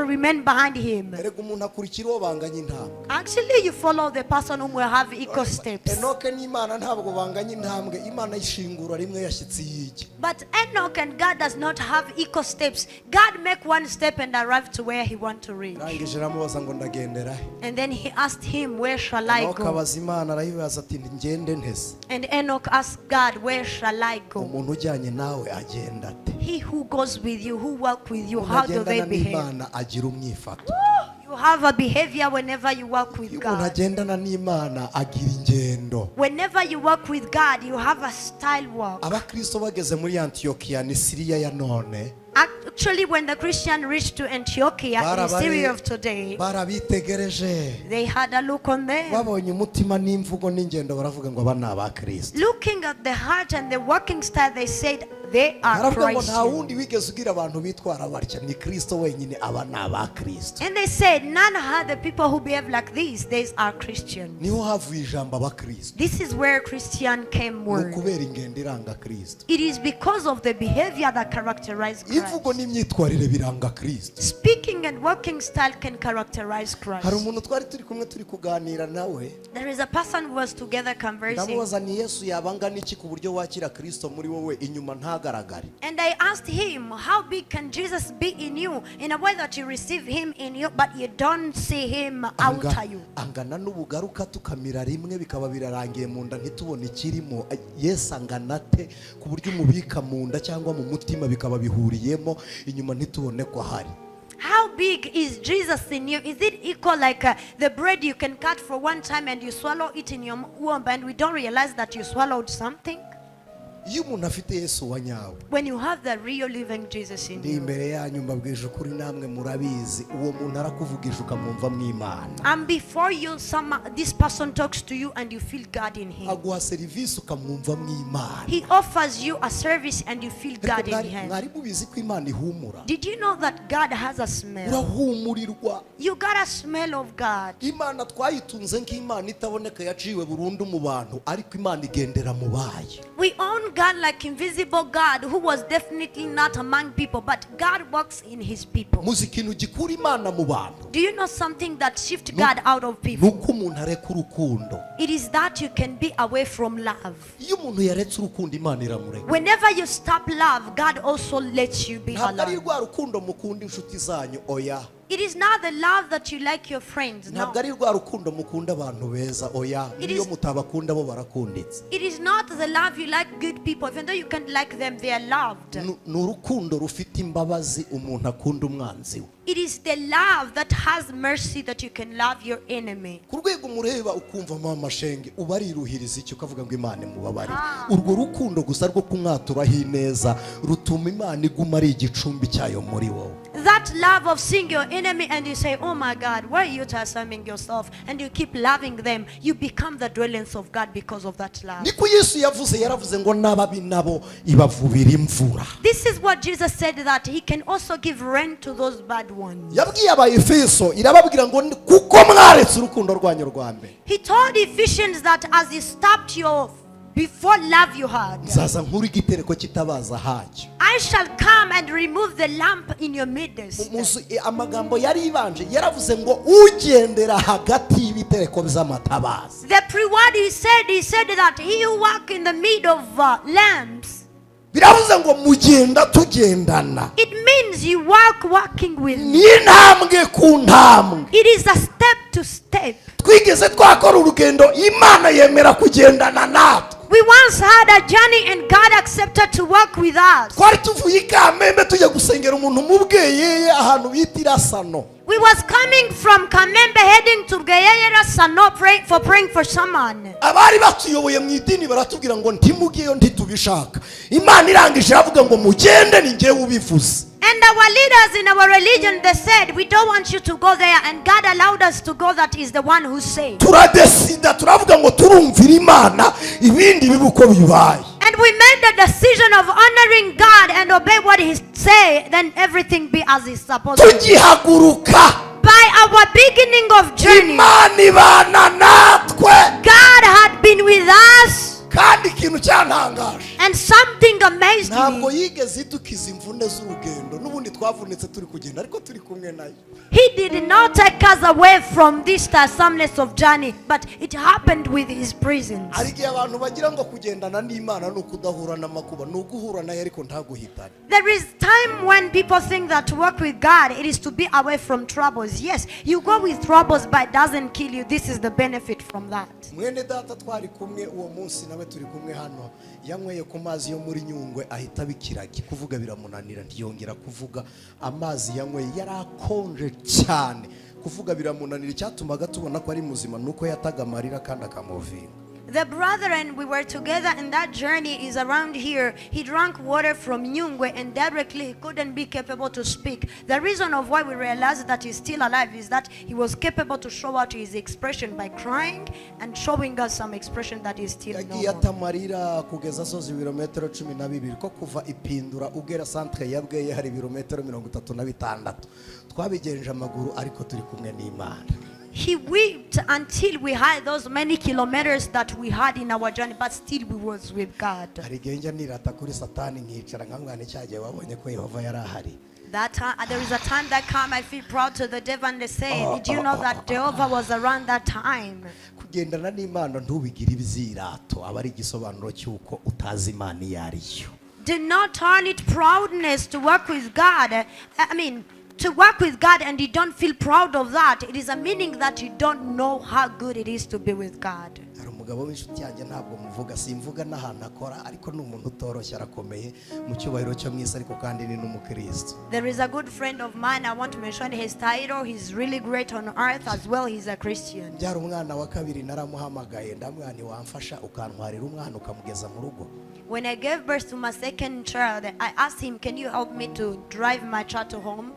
remain behind Him. Erega umuntu akurikira uwo banganya intambwe. Actually, you follow the person whom will have equal steps. Enoke n'Imana ntabwo banganya intambwe. Imana ishingura rimwe yashyitsi yijya. But Enoch and God does not have equal steps. God make one step and arrive to where He want to reach. Arangije aramubaza ngo ndagendera he. And then He asked him, where shall I Enoke go? abaza Imana arayibaza ati ngende ntese. And Enoch asked God, where shall I go? Umuntu ujyanye nawe agenda ate? He who goes with you, who walk with you, how do they Agendana behave? n'Imana agira umwifato. You have a behavior whenever you walk with Iyo umuntu God. agendana n'Imana agira ingendo. Whenever you walk with God, you have a style walk. Abakristo bageze muri Antiokia ni Siriya ya none. Actually, when the Christian reached to Antiochia in Syria of today, barabitegereje. they had a look on them. Babonye umutima n'imvugo n'ingendo baravuga ngo aba ni abakristo. Looking at the heart and the walking style, they said they are Baravuga ngo nta Christians. wundi wigeze ugira abantu bitwara batya ni Kristo wenyine aba ni abakristo. And they said, none had the people who behave like this. These are Christians. Niho havuye ijambo abakristo. This is where Christian came Ni word. ukubera ingendo iranga Kristo. It is because of the behavior that characterizes Imvugo Christ. n'imyitwarire biranga Kristo. Speaking and walking style can characterize Hari Christ. umuntu twari turi kumwe turi kuganira nawe. There is a person who was together conversing. Ndamubaza ni Yesu yabanga n'iki ku buryo wakira Kristo muri wowe inyuma nta ntagaragare. And I asked him, how big can Jesus be in you in a way that you receive him in you but you don't see him outer you? Angana n'ubugaruka tukamira rimwe bikaba birarangiye mu nda ntitubone ikirimo. Yesu angana te ku buryo umubika mu nda cyangwa mu mutima bikaba bihuriyemo inyuma ntitubone ko hari. How big is Jesus in you? Is it equal like the bread you can cut for one time and you swallow it in your womb and we don't realize that you swallowed something? Iyo umuntu afite Yesu wa nyawe, when you have the real living Jesus in ndi you, imbere yanyu mbabwije ukuri namwe murabizi uwo muntu arakuvugisha ukamwumva mw'Imana. and before you this person talks to you and you feel God in him. Aguha serivisi ukamwumva mw'Imana. He offers you a service and you feel God in him. Mwari mubizi ko Imana ihumura. Did you know that God has a smell? Urahumurirwa. You got a smell of God. Imana twayitunze nk'Imana itaboneka yaciwe burundu mu bantu ariko Imana igendera mu bayo. We own God like invisible God who was definitely not among people, but God works in his people. Muzi ikintu gikura Imana mu bantu. Do you know something that shifts God out of people? Nuko umuntu areka urukundo. It is that you can be away from love. Iyo umuntu yaretse urukundo Imana iramureka. Whenever you stop love, God also lets you be Ntabwo ari alone. rwa rukundo mukunda inshuti zanyu oya. It is not the love that you like your friends. No. Ntabwo ari rwa rukundo mukunda abantu beza oya. Iyo mutabakunda bo barakunditse. It is not the love you like good people. Even though you can't like them, they are loved. Ni urukundo rufite imbabazi umuntu akunda umwanzi we. It is the love that has mercy that you can love your enemy. Ku rwego mureba ukumva mama shenge uba ariruhiriza icyo ukavuga ngo Imana imubabarire. Urwo rukundo gusa rwo kumwaturaho ineza rutuma Imana iguma ari igicumbi cyayo muri wowe. That love of seeing your enemy and you say, oh my God, why are you transforming yourself? And you keep loving them. You become the dwellings of God because of that love. Niko Yesu yavuze yaravuze ngo n'ababi nabo ibavubira imvura. This is what Jesus said, that he can also give rain to those bad ones. Yabwiye Abaefeso irababwira ngo kuko mwaretse urukundo rwanyu rwa mbere. He told Ephesians that as he stopped your before love you had, Nzaza nkuru igitereko kitabaza hacyo. I shall come and remove the lamp in your midst. Amagambo yari ibanje yaravuze ngo ugendera hagati y'ibitereko by'amatabaza. The pre-word he said that he who walk in the middle of lamps. Biravuze ngo mugenda tugendana. It means you walking with me. Ni intambwe ku ntambwe. It is a step to step. Twigeze twakora urugendo Imana yemera kugendana natwe. We once had a journey and God accepted to work with us. Twari tuvuye Kamembe tujya gusengera umuntu mu Bweyeye ahantu bita Irasano. We was coming from Kamembe heading to Geyera Sano praying for someone. Abari batuyoboye mu idini baratubwira ngo ntimugiyeyo ntitubishaka. Imana irangije iravuga ngo mugende ni ngewe ubivuze. And our leaders in our religion, they said, we don't want you to go there. And God allowed us to go. That is the one who said. Turadesida turavuga ngo turumvira Imana ibindi bibuko bibaye. And we made the decision of honoring God and obey what he say. Then everything be as it's supposed to be. Tugihaguruka. By our beginning of journey, Imana ibana natwe. God had been with us. Kandi ikintu cyantangaje. And something amazed Ntabwo me. yigeze itukiza imvune z'urugendo n'ubundi twavunitse turi kugenda ariko turi kumwe nayo. He did not take us away from this tiresomeness of journey, but it happened with his presence. Hari igihe abantu bagira ngo kugendana n'Imana ni ukudahura n'amakuba ni uguhura nayo ariko ntaguhitane. There is time when people think that to work with God, it is to be away from troubles. Yes, you go with troubles, but it doesn't kill you. This is the benefit from that. Mwene data twari kumwe uwo munsi nawe turi kumwe hano yanyweye ku mazi yo muri Nyungwe ahita bikiragi kuvuga biramunanira ntiyongera kuvuga amazi yanyweye yarakonje cyane kuvuga biramunanira cyatumaga tubona ko ari muzima nuko yataga amarira kandi akamuvinga. The brother and we were together in that journey is around here. He drank water from Nyungwe and directly he couldn't be capable to speak. The reason of why we realized that he's still alive is that he was capable to show out his expression by crying and showing us some expression that is still Yagiye normal. atamarira kugeza sozi ibirometero 12 ko kuva Ipindura ugera centre ya Bweye hari ibirometero 36 twabigenje amaguru ariko turi kumwe n'Imana. He wept until we had those many kilometers that we had in our journey, but still we was with God. Hari igihe njya nirata kuri Satani nkicara nkamwana cyagiye wabonye ko Yehova yarahari. That time, there is a time that come I feel proud to the devil and they say, did you know that Jehovah was around that time? Kugendana n'Imana ntubigire ibizirato aba ari igisobanuro cy'uko utazi Imana iyo ari yo. Do not turn it proudness to work with God. To work with God and you don't feel proud of that, it is a meaning that you don't know how good it is to be with God. hari umugabo w'inshuti yanjye ntabwo muvuga simvuga n'ahantu akora ariko ni umuntu utoroshye arakomeye mu cyubahiro cyo mwisi ariko kandi ni n'umukristo. There is a good friend of mine, I want to mention his title. He's really great on earth as well. He's a Christian. byari umwana wa kabiri naramuhamagaye ndamwani wamfasha ukantwarira umwana ukamugeza mu rugo. When I gave birth to my second child, I asked him, can you help me to drive my child to home?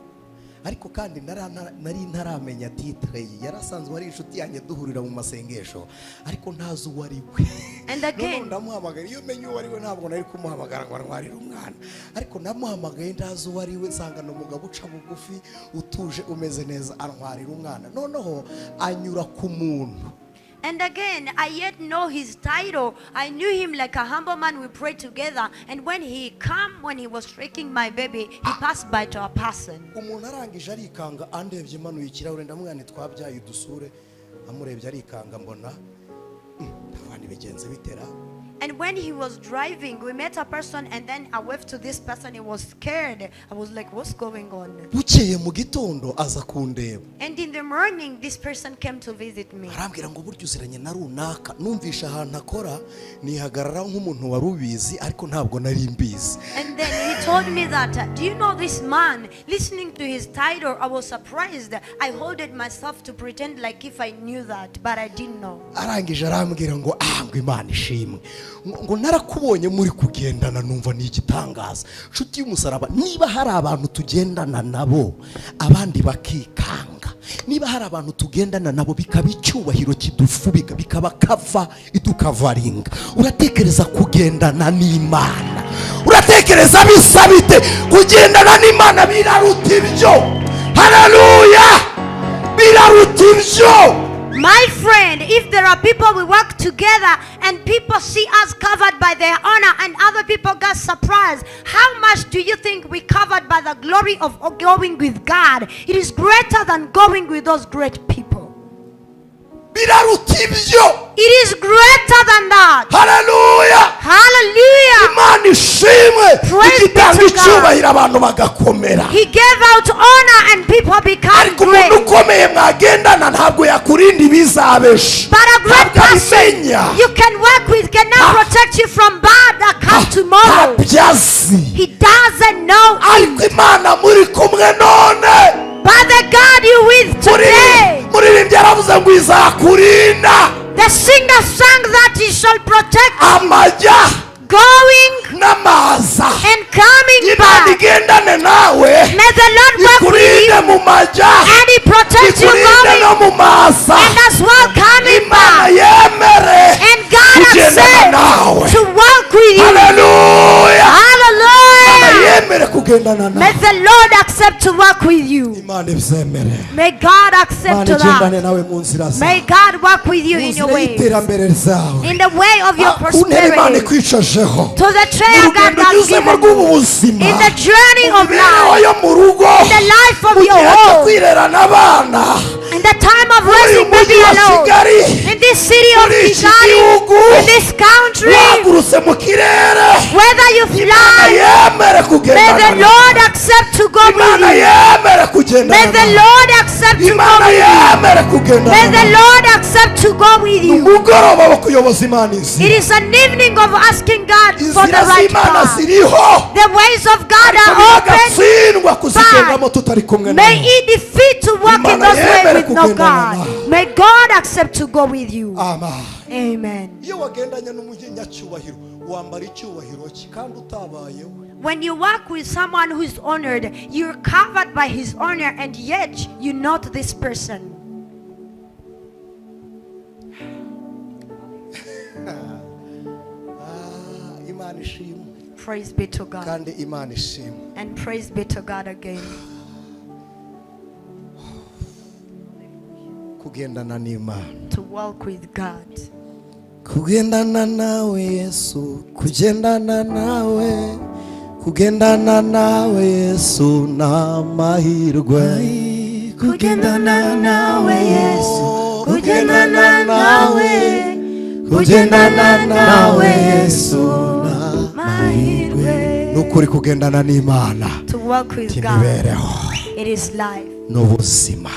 ariko kandi nari ntaramenya titre yarasanzwe ari inshuti yanjye duhurira mu masengesho ariko ntazi uwo ari we. And again, ndamuhamagara iyo menye uwo ari we ntabwo nari kumuhamagara ngo arwarire umwana ariko namuhamagaye ndazi uwo ari we nsanga n'umugabo uca bugufi utuje umeze neza arwarira umwana noneho anyura ku muntu. And again, I yet know his title. I knew him like a humble man. We prayed together. And when he was shaking my baby, he passed by to a person. umuntu arangije arikanga andebye manuye ikirahure ndamwana twabyaye dusure amurebye arikanga mbona abandi bigenze bitera. And when he was driving, we met a person and then I waved to this person. He was scared. I was like, what's going on? bukeye mu gitondo aza kundeba And in the morning, this person came to visit me. arambwira ngo buryo uziranye na runaka numvisha ahantu akora nihagarara nk'umuntu wari ubizi ariko ntabwo nari mbizi. And then he told me that, do you know this man? Listening to his title, I was surprised. I holded myself to pretend like if I knew that, but I didn't know. arangije arambwira ngo ngo Imana ishimwe ngo narakubonye muri kugendana numva ni igitangaza nshuti y'umusaraba. niba hari abantu tugendana nabo abandi bakikanga, niba hari abantu tugendana nabo bikaba icyubahiro kidufubika bikaba kava idukavaringa, uratekereza kugendana n'Imana, uratekereza bisa bite kugendana n'Imana? biraruta ibyo. Haleluya, biraruta ibyo. My friend, if there are people we work together and people see us covered by their honor and other people get surprised, how much do you think we covered by the glory of going with God? It is greater than going with those great people. biraruta ibyo. It is greater than that. Haleluya, Hallelujah. Imana ishimwe. Praise igitanga be to God. icyubahiro abantu bagakomera. He gave out honor and people become ariko umuntu great. ukomeye mwagendana ntabwo yakurinda ibizabesha. But a great ntabwo person abimenya. you can work with cannot protect you from bad that comes tomorrow. ntabyazi. He doesn't know it. ariko Imana muri kumwe none. But the God you with today, muririmbyi yaravuze ngo izakurinda the singer sang that he shall protect you amajya going n'amaza. and coming Imana back. igendane nawe May the Lord work with ikurinde you mu majya and he protects you ikurinde no going mu maza. and as well coming Imana back. yemere And God kugendana nawe. accepts to walk with you. Haleluya, Hallelujah. yemere kugendana May nawe. the Lord accept to walk with you. Imana ibyemere. May God accept Imana to igendane that. nawe mu nzira zawe. May God walk with you in your Mu nzira ways. y'iterambere zawe. In the way of your ku ntebe Imana prosperity. ikwicajeho. To the trail God urugendo has unyuzemo given you. rw'ubuzima. In the journey mu of mibereho life. yo mu rugo. In the life of mu your gihe cyo home. kwirerana abana. In the time of muri uyu raising baby mujyi wa alone. Kigali. In this city of muri iki Kigali. gihugu. In this country. wahagurutse mu kirere. Whether you Imana fly. yemere May kugendana the nawe. Lord accept to go with Imana you. yemere May kugendana the nawe. Lord accept to go Imana with you. yemere kugendana May the nawe. Lord accept to go with you. umugoroba wo kuyoboza Imana It inzira. is an evening of asking God for the inzira right z'Imana path. ziriho. The ways of God ariko are open. biragatsindwa kuzigendamo tutari kumwe May nawe. He defeat to walk in Imana those ways yemere with no kugendana God. nawe. May God accept to go with you. Amen. Amen. iyo wagendanye n'umunyacyubahiro wambara icyubahiro cye kandi utabayeho. When you walk with someone who is honored, you're covered by his honor, and yet you're not this person. Imana ishimwe Praise be to God. kandi Imana ishimwe. And praise be to God again. kugendana n'Imana. To walk with God. kugendana nawe Yesu, kugendana nawe, kugendana nawe Yesu n'amahirwe. Kugendana nawe Yesu, kugendana nawe, kugendana nawe Yesu n'amahirwe. nukuri kugendana n'Imana To walk with God. imibereho It is life. n'ubuzima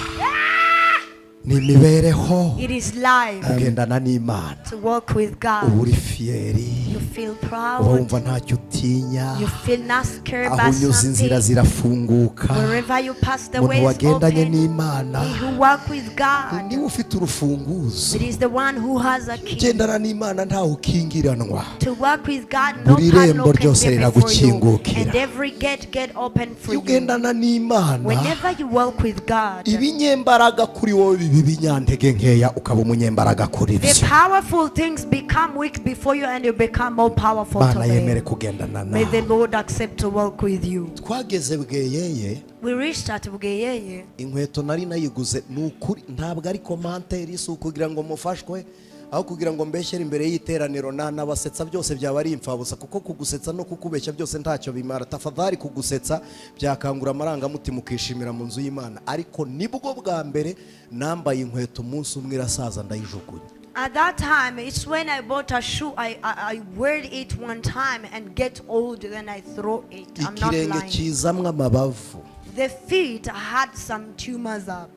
ni imibereho It is life. kugendana n'Imana To walk with God. uba uri fiyeri You feel uba proud. wumva ntacyo utinya You feel not scared aho by unyuze inzira something. zirafunguka Wherever you pass the way umuntu is wagendanye open. n'Imana He who walk with God. niwe ufite urufunguzo It is the one who has a key. ugendana n'Imana ntawe ukingiranwa To walk with God, no Buri padlock rembo can ryose get before you. riragukingukira. And every gate get open for iyo you. ugendana n'Imana Whenever you walk with God, ibinyembaraga kuri wowe biba ibinyantege nkeya ukaba umunyembaraga kuri the byo powerful things become weak before you and you become more powerful to Mana yemere them. kugendana May the nawe Lord accept to walk with you. twageze bweyeye We reached at Bugeyeye. inkweto nari nayiguze ni ukuri ntabwo ari komanteri si ukugira ngo mufashwe aho kugira ngo mbeshyere imbere y'iteraniro n'abasetsa byose byaba ari imfabusa kuko kugusetsa no kukubeshya byose ntacyo bimara tafadhali kugusetsa byakangura amarangamutima ukishimira mu nzu y'Imana ariko nibwo bwa mbere nambaye inkweto umunsi umwe irasaza ndayijugunya. At that time, it's when I bought a shoe. I wear it one time and get old, then I throw it. I'm not ikirenge lying. kizamwe amabavu The feet had some tumors up,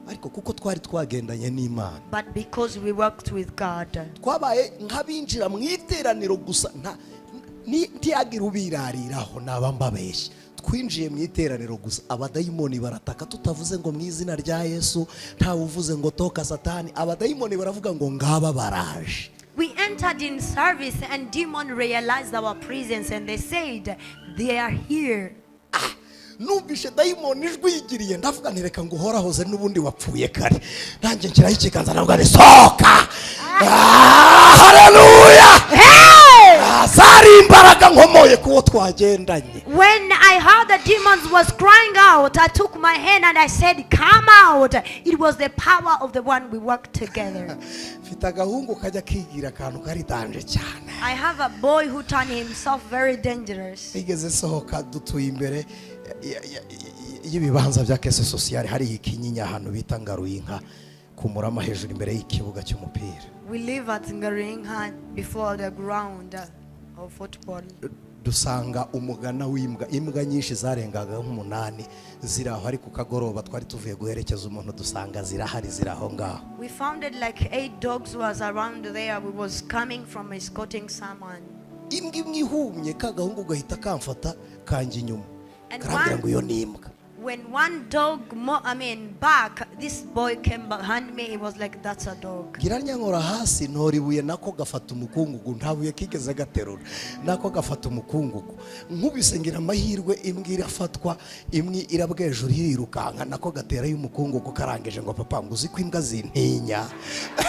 ariko kuko twari twagendanye n'Imana but because we worked with God, twabaye nk'abinjira mu iteraniro gusa ntiyagira ubirariraho naba mbabeshya twinjiye mu iteraniro gusa abadayimoni barataka tutavuze ngo mu izina rya Yesu ntawe uvuze ngo toka Satani abadayimoni baravuga ngo ngaba baraje. we entered in service and demon realized our presence and they said they are here. Numvishe dayimoni ijwi yigiriye ndavuga ntireka ngo uhorahoze n'ubundi wapfuye kare nanjye nshyiraho ikiganza navuga ni soka. Haleluya. Zari imbaraga nkomoye kuwo twagendanye. When I heard the demons was crying out, I took my hand and I said, come out. It was the power of the one we worked together. Mfite agahungu kajya kigira akantu kari danje cyane. I have a boy who turned himself very dangerous. Igeze sohoka dutuye imbere y'ibibanza bya kese sociale hari ikinyinya hano bita Ngaruyinka ku Murama hejuru imbere y'ikibuga cy'umupira. We live at Ngarinha before the ground of football. Dusanga umugana w'imbwa imbwa nyinshi zarengaga nk'umunani ziraho ari ku kagoroba twari tuvuye guherekeza umuntu dusanga zirahari ziraho ngaho. We found it like 8 dogs was around there. We was coming from escorting someone. Imbwa imwe ihumye kagahungu gahita kamfata kanje inyuma. And Karambira ngo iyo ni imbwa. when one dog back, this boy came behind me. It was like, that's a dog. Giranya nkora hasi ntoribuye nako gafata umukungugu ntabuye kigeze gaterura nako gafata umukungugu nkubise ngira amahirwe imbwa irafatwa imwe irabwejuru irirukanka nako gatera y'umukungugu karangeje ngo papa nguzi ko imbwa zintinya.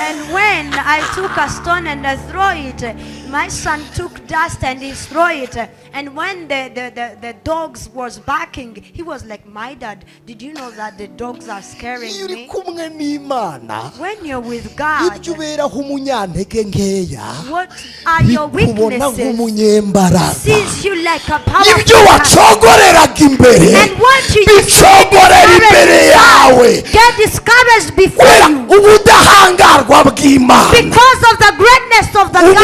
And when I took a stone and I throw it, my son took dust and he throw it. And when the dogs was barking, he was like, my dad, did you know that the dogs are scaring Iyo uri me? kumwe n'Imana When you're with God, ibyo uberaho umunyantege nkeya what are your bikubona weaknesses? nk'umunyembaraga Sees you like a ibyo powerful man. wacogoreraga imbere And what you used to bicogorera imbere yawe get discouraged before kubera you. ubudahangarwa bw'Imana Because of the greatness of the God,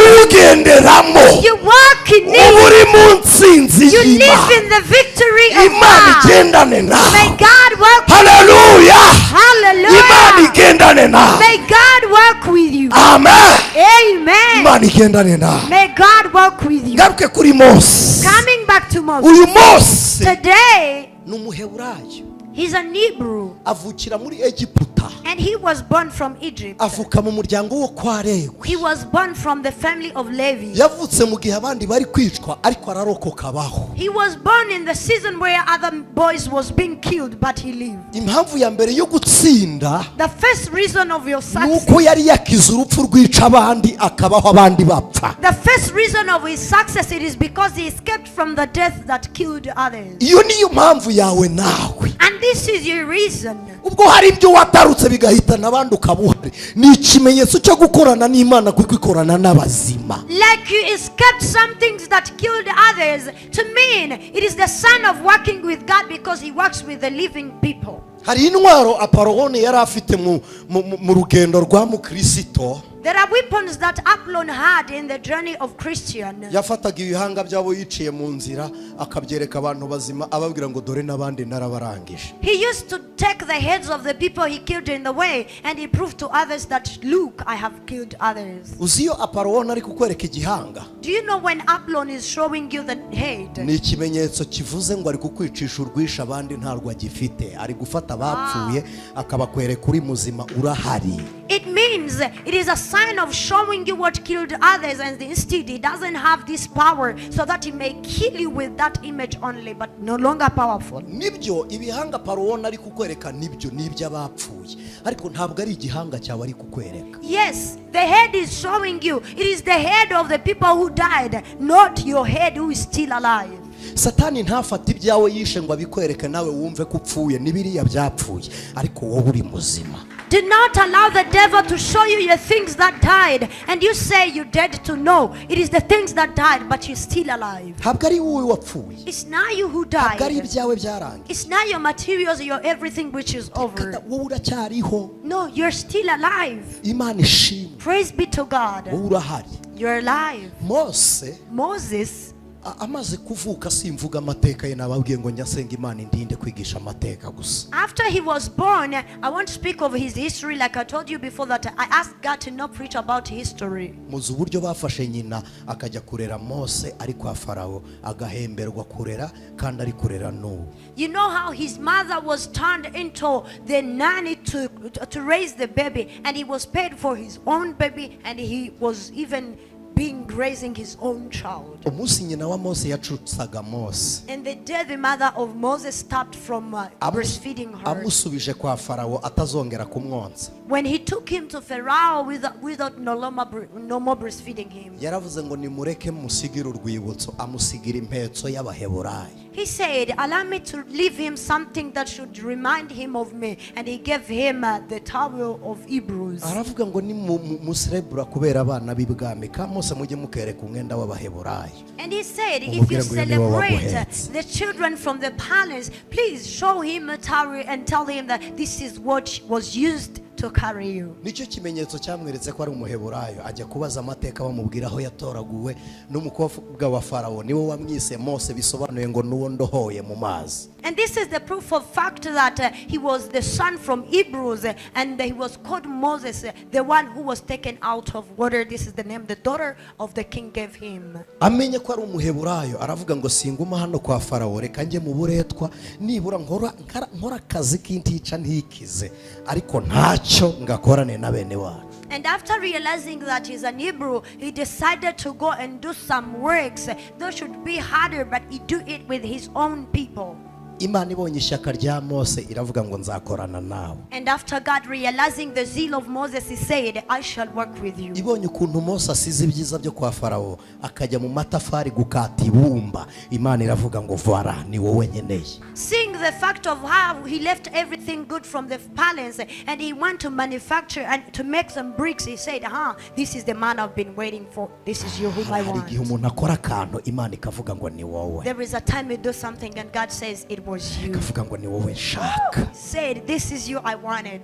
ubugenderamo you walk in uba it. uri mu ntsinzi You live y'Imana in the victory of Imana God. igendane May nawe God work with you. haleluya Imana Hallelujah. igendane nawe May God work with you. amen Amen. Imana igendane nawe May God work with you. ngaruke kuri Mose Coming back to Moses. uyu Mose Today, ni umuheburayo he's an Hebrew. avukira muri Egiputa And he was born from Egypt. avuka mu muryango wo kwa Lewi He was born from the family of Levi. yavutse mu gihe abandi bari kwicwa ariko ararokoka abaho. He was born in the season where other boys was being killed, but he lived. Impamvu ya mbere yo gutsinda The first reason of your success, nuko yari yakize urupfu rwica abandi akabaho abandi bapfa. the first reason of his success, it is because he escaped from the death that killed others. Iyo niyo mpamvu yawe nawe. And this is your reason. Ubwo hari ibyo watarutse bigahitana abandi ukabuhari ni ikimenyetso cyo gukorana n'Imana kuko ikorana n'abazima. Like you escaped some things that killed others, to mean it is the sign of working with God because he works with the living people. Hari intwaro Apoloni yari afite mu rugendo rwa mukristo There are weapons that Apollon had in the journey of Christian. yafataga ibihanga byabo yiciye mu nzira akabyereka abantu bazima ababwira ngo dore n'abandi narabarangije. He used to take the heads of the people he killed in the way, and he proved to others that, look, I have killed others. uzi iyo Apoloni ari kukwereka igihanga Do you know when Apollon is showing you the head? ni ikimenyetso kivuze ngo ari kukwicisha urwisha abandi ntarwo agifite, ari gufata abapfuye akabakwereka uri muzima urahari. It means it is a sign of showing you what killed others, and instead he doesn't have this power so that he may kill you with that image only, but no longer powerful. nibyo ibihanga Apoloni ari kukwereka nibyo n'iby'abapfuye, ariko ntabwo ari igihanga cyawe ari kukwereka. Yes, the head is showing you. It is the head of the people who died, not your head who is still alive. Satani ntafata ibyawe yishe ngo abikwereke nawe wumve ko upfuye n'ibiriya byapfuye, ariko wowe uri muzima. Do not allow the devil to show you your things that died, and you say you're dead to know. It is the things that died, but you're still alive. ntabwo ari wowe wapfuye, It's not you who ntabwo ari died. ibyawe byarangiye, It's not your materials, your everything which is over. wowe uracyariho. No, you're still alive. Imana ishimwe, Praise be to God. wowe urahari. You're alive. Mose Moses, amaze kuvuka, simvuga amateka ye, nababwiye ngo nyasenga Imana indinde kwigisha amateka gusa. after he was born, I won't speak of his history like I told you before that I asked God to not preach about history. muzi uburyo bafashe nyina akajya kurera Mose ari kwa Farawo, agahemberwa kurera kandi ari kurera n'ubu. You know how his mother was turned into the nanny to raise the baby, and he was paid for his own baby, and he was even being raising his own child. umunsi nyina wa Mose yacutsaga Mose, And the day the mother of Moses stopped from breastfeeding her, amusubije kwa Farawo atazongera kumwonsa, when he took him to Pharaoh without no more breastfeeding him, yaravuze ngo nimureke musigire urwibutso, amusigira impetso y'Abaheburayo. he said, allow me to leave him something that should remind him of me. And he gave him the towel of Hebrews. aravuga ngo ni musirebura kubera abana b'ibwami ka Mose mujye mukereka umwenda w'Abaheburayo. And he said, if you Umubwire ngo uyu ni wowe celebrate waguhetse. the children from the palace, please show him a towel and tell him that this is what was used to carry you. nicyo kimenyetso cyamweretse ko ari Umuheburayo. Ajya kubaza amateka bamubwira aho yatoraguwe n'umukobwa wa Farawo, niwe wamwise Mose, bisobanuye ngo nuwo ndohoye mu mazi. And this is the proof of fact that he was the son from Hebrews, and he was called Moses, the one who was taken out of water. This is the name the daughter of the king gave him. amenye ko ari Umuheburayo, aravuga ngo singuma hano kwa Farawo, reka njye mu buretwa, nibura nkora akazi k'intica ntikize, ariko ntacyo ngakorane na bene wacu. And after realizing that he's an Hebrew, he decided to go and do some works. Those should be harder, but he do it with his own people. Imana ibonye ishyaka rya Mose iravuga ngo nzakorana nawe. And after God realizing the zeal of Moses, he said, I shall work with you. ibonye ukuntu Mose asize ibyiza byo kwa Farawo akajya mu matafari gukata ibumba, Imana iravuga ngo voila ni wowe nkeneye. Seeing the fact of how he left everything good from the palace and he went to manufacture and to make some bricks, he said, this is the man I've been waiting for. This is you whom I hari igihe want. umuntu akora akantu Imana ikavuga ngo ni wowe, There is a time you do something and God says it was you. ikavuga ngo ni wowe nshaka. Said, this is you I wanted.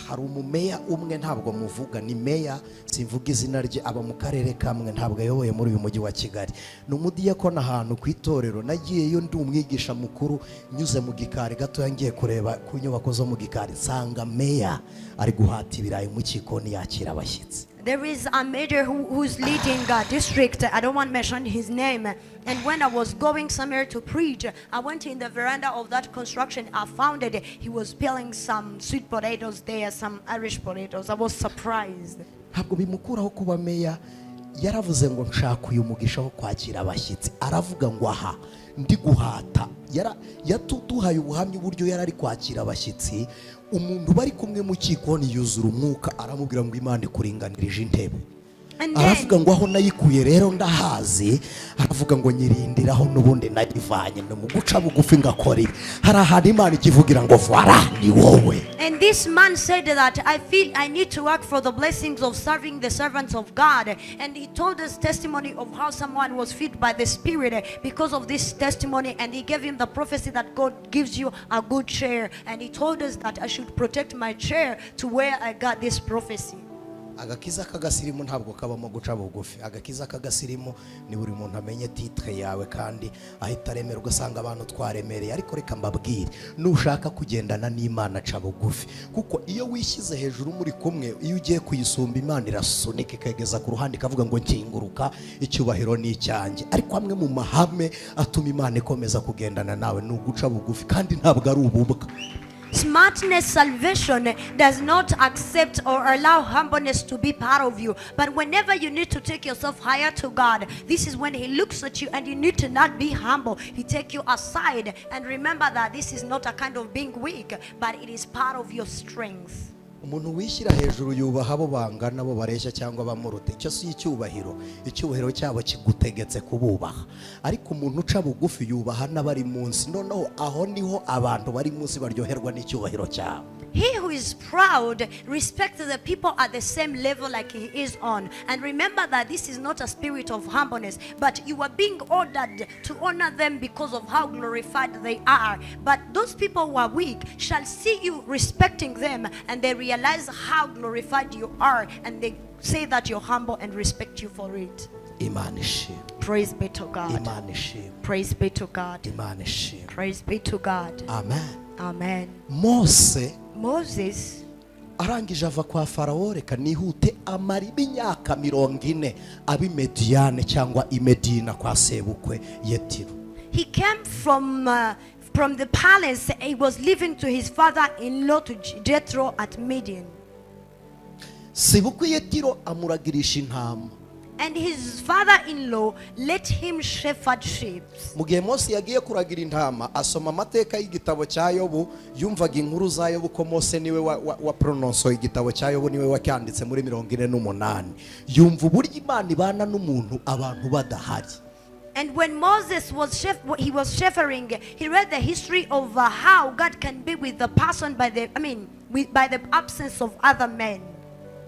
Hari umumeya umwe, ntabwo muvuga, ni meya, simvuga izina rye, aba mu karere kamwe, ntabwo ayoboye muri uyu mujyi wa Kigali. Ni umudiyakoni ahantu ku itorero, nagiyeyo ndi umwigisha mukuru, nyuze mu gikari gato ngiye kureba ku nyubako zo mu gikari, nsanga meya ari guhata ibirayi mu kikoni yakira abashyitsi. There is a major who's leading a district. I don't want to mention his name. And when I was going somewhere to preach, I went in the veranda of that construction. I found it. He was peeling some sweet potatoes there, some Irish potatoes. I was surprised. Ntabwo bimukuraho kuba meya. Yaravuze ngo nshaka uyu mugisha wo kwakira abashyitsi, aravuga ngo aha ndi guhata. Yatuduhaye ubuhamya uburyo yari ari kwakira abashyitsi, umuntu bari kumwe mu kikoni yuzura umwuka, aramubwira ngo Imana ikuringanirije intebe. aravuga ngo aho nayikuye rero ndahazi, aravuga ngo nyirindiraho n'ubundi nayivanye, no mu guca bugufi ngakora ibi. Hari ahantu Imana ikivugira ngo voila ni wowe. And this man said that I feel I need to work for the blessings of serving the servants of God. And he told us testimony of how someone was filled by the Spirit because of this testimony. And he gave him the prophecy that God gives you a good chair. And he told us that I should protect my chair to where I got this prophecy. agakiza k'agasirimu ntabwo kabamo guca bugufi. Agakiza k'agasirimu ni buri muntu amenye titre yawe kandi ahita aremera. Ugasanga abantu twaremereye, ariko reka mbabwire, nushaka kugendana n'Imana ca bugufi, kuko iyo wishyize hejuru muri kumwe, iyo ugiye kuyisumba Imana irasunika ikageza ku ruhande ikavuga ngo nkinguruka, icyubahiro ni icyanjye. Ariko amwe mu mahame atuma Imana ikomeza kugendana nawe ni uguca bugufi, kandi ntabwo ari ububwa. Smartness, salvation does not accept or allow humbleness to be part of you. But whenever you need to take yourself higher to God, this is when He looks at you and you need to not be humble. He take you aside and remember that this is not a kind of being weak, but it is part of your strength. Umuntu wishyira hejuru yubaha abo bangana, bo bareshya cyangwa bamuruta. Icyo si icyubahiro. Icyubahiro cyabo kigutegetse kububaha. Ariko umuntu uca bugufi yubaha n'abari munsi. Noneho aho niho abantu bari munsi baryoherwa n'icyubahiro cyabo. He who is proud respects the people at the same level like he is on. And remember that this is not a spirit of humbleness, but you are being ordered to honor them because of how glorified they are. But those people who are weak shall see you respecting them, and they realize how glorified you are, and they say that you're humble and respect you for it. Imana ishimwe. Praise be to God. Imana ishimwe. Praise be to God. Imana ishimwe. Praise be to God. Amen. Amen. Moses arangije ava kwa Farawo, reka nihute, amara imyaka 40 abi Mediyane cyangwa Imedina kwa sebukwe Yetiro. He came from the palace. He was living to his father-in-law, to Jethro at Midian. Sebukwe Yetiro amuragirisha intama. And his father-in-law let him shepherd sheep. Mu gihe Mose yagiye kuragira intama, asoma amateka y'igitabo cya Yobu, yumvaga inkuru za Yobu ko Mose niwe wa prononso igitabo cya Yobu, niwe wacyanditse muri 48. Yumva uburyo Imana ibana n'umuntu abantu badahari. And when Moses was shepherding, he read the history of how God can be with the person by the absence of other men.